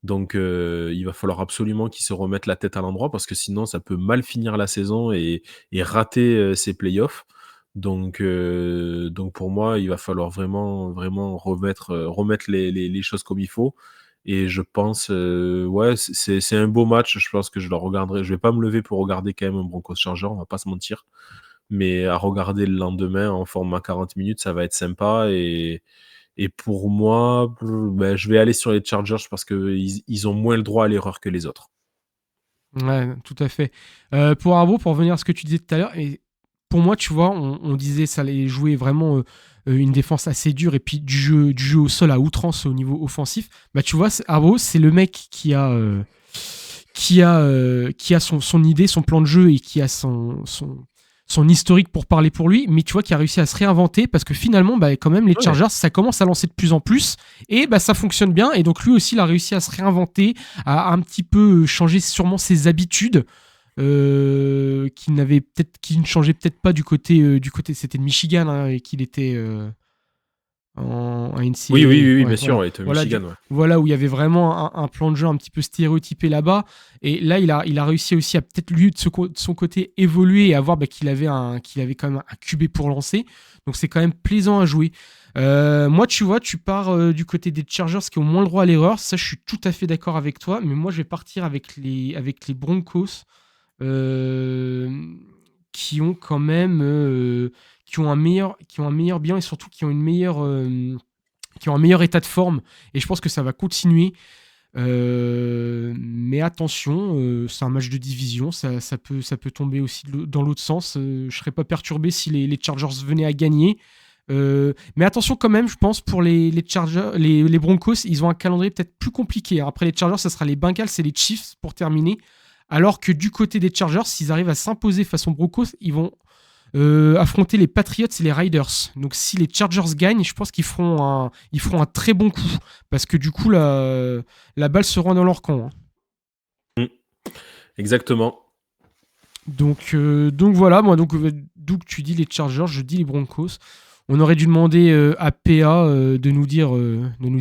Donc, il va falloir absolument qu'ils se remettent la tête à l'endroit parce que sinon, ça peut mal finir la saison et rater ses playoffs. Donc, pour moi, il va falloir vraiment remettre les choses comme il faut. Et je pense, c'est un beau match. Je pense que je le regarderai. Je vais pas me lever pour regarder quand même un Broncos Charger, on va pas se mentir. Mais à regarder le lendemain en format 40 minutes, ça va être sympa. Et pour moi, je vais aller sur les Chargers parce qu'ils ont moins le droit à l'erreur que les autres. Ouais, tout à fait. Pour Harbaugh, pour revenir à ce que tu disais tout à l'heure, et pour moi, tu vois, on disait ça allait jouer vraiment une défense assez dure et puis du jeu au sol à outrance au niveau offensif. Bah, tu vois, Harbaugh, c'est le mec qui a son idée, son plan de jeu et qui a son historique pour parler pour lui, mais tu vois, qui a réussi à se réinventer parce que finalement, quand même, les Chargers, ça commence à lancer de plus en plus et ça fonctionne bien. Et donc, lui aussi, il a réussi à se réinventer, à un petit peu changer sûrement ses habitudes. Qui ne changeait peut-être pas du côté c'était de Michigan hein, et qu'il était en NCAA. Oui, bien sûr, ouais, Michigan. Voilà où il y avait vraiment un plan de jeu un petit peu stéréotypé là-bas. Et là, il a réussi aussi à peut-être lui de son côté évoluer et à voir qu'il avait quand même un QB pour lancer. Donc c'est quand même plaisant à jouer. Moi, tu vois, tu pars du côté des Chargers qui ont moins le droit à l'erreur. Ça, je suis tout à fait d'accord avec toi. Mais moi, je vais partir avec les Broncos. Qui ont quand même qui ont un meilleur bilan et surtout qui ont un meilleur état de forme et je pense que ça va continuer mais attention c'est un match de division, ça peut tomber aussi dans l'autre sens, je serais pas perturbé si les Chargers venaient à gagner mais attention quand même, je pense pour les Chargers, les Broncos, ils ont un calendrier peut-être plus compliqué. Après les Chargers, ça sera les Bengals et les Chiefs pour terminer. Alors que du côté des Chargers, s'ils arrivent à s'imposer façon Broncos, ils vont affronter les Patriots et les Riders. Donc si les Chargers gagnent, je pense qu'ils feront un très bon coup. Parce que du coup, la balle sera dans leur camp. Hein. Exactement. Donc voilà, moi donc tu dis les Chargers, je dis les Broncos. On aurait dû demander à PA de nous dire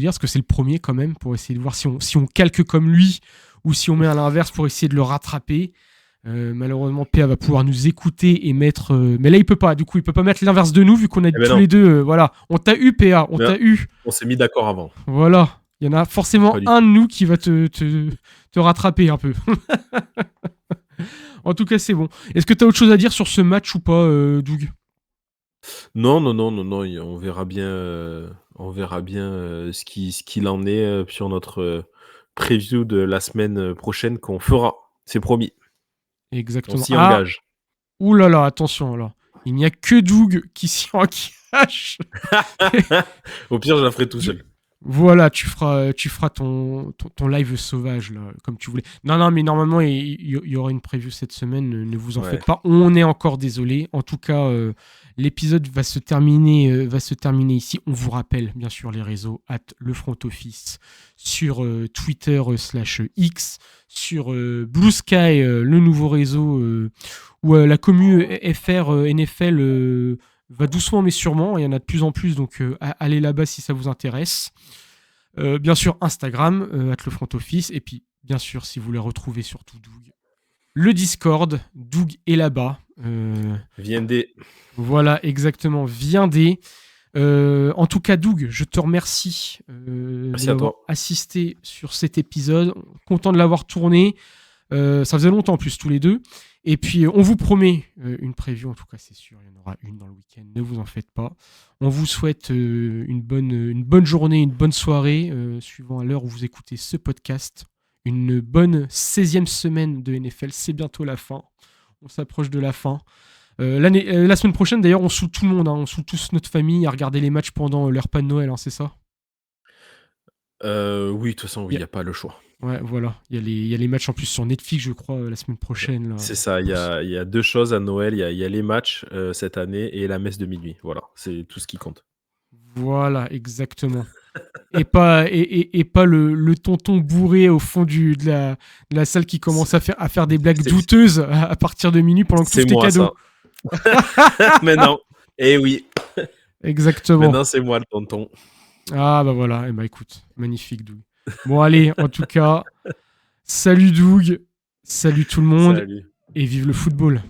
parce que c'est le premier quand même, pour essayer de voir si on calque comme lui ou si on met à l'inverse pour essayer de le rattraper. Malheureusement, PA va pouvoir nous écouter et mettre... mais là, il peut pas. Du coup, il peut pas mettre l'inverse de nous, vu qu'on est tous les deux... voilà. On t'a eu, PA. On t'a eu. On s'est mis d'accord avant. Voilà. Il y en a forcément un de nous qui va te rattraper un peu. En tout cas, c'est bon. Est-ce que tu as autre chose à dire sur ce match ou pas, Doug ? Non. On verra bien ce qu'il en est sur notre... preview de la semaine prochaine qu'on fera. C'est promis. Exactement. On s'y engage. Ouh là là, attention alors. Il n'y a que Doug qui s'y engage. Au pire, je la ferai tout seul. Voilà, tu feras ton live sauvage, là, comme tu voulais. Non, mais normalement, il y aura une preview cette semaine, ne vous en Ouais. faites pas. On est encore désolé. En tout cas, l'épisode va se terminer ici. On vous rappelle, bien sûr, les réseaux, @lefrontoffice, sur Twitter /X, sur Blue Sky, le nouveau réseau, où la commu FR NFL va doucement mais sûrement. Il y en a de plus en plus, donc allez là-bas si ça vous intéresse. Bien sûr, Instagram, @lefrontoffice. Et puis, bien sûr, si vous voulez retrouver surtout Doug, le Discord, Doug est là-bas. Viendez. Voilà, exactement, viendez. En tout cas, Doug, je te remercie Merci d'avoir à toi. assisté sur cet épisode. Content de l'avoir tourné. Ça faisait longtemps en plus, tous les deux. Et puis, on vous promet une preview, en tout cas, c'est sûr, il y en aura une dans le week-end, ne vous en faites pas. On vous souhaite une bonne journée, une bonne soirée, suivant à l'heure où vous écoutez ce podcast. Une bonne 16e semaine de NFL, c'est bientôt la fin. On s'approche de la fin. La semaine prochaine, d'ailleurs, on saoule tout le monde, hein, on saoule tous notre famille à regarder les matchs pendant leur repas de Noël, hein, c'est ça ? Oui, de toute façon, oui, il Yeah. n'y a pas le choix. Ouais, voilà. Il y a les matchs en plus sur Netflix, je crois, la semaine prochaine. Là. C'est ça, il y a deux choses à Noël. Il y a les matchs cette année et la messe de minuit. Voilà, c'est tout ce qui compte. Voilà, exactement. Et pas le tonton bourré au fond de la salle qui commence à faire des blagues C'est- douteuses à partir de minuit pendant que tous C'est tes moi, cadeaux. ça. Maintenant, eh oui, Exactement. maintenant c'est moi le tonton. Ah bah voilà, eh bah écoute, magnifique Doug. Bon allez, en tout cas, salut Doug, salut tout le monde Salut. et vive le football.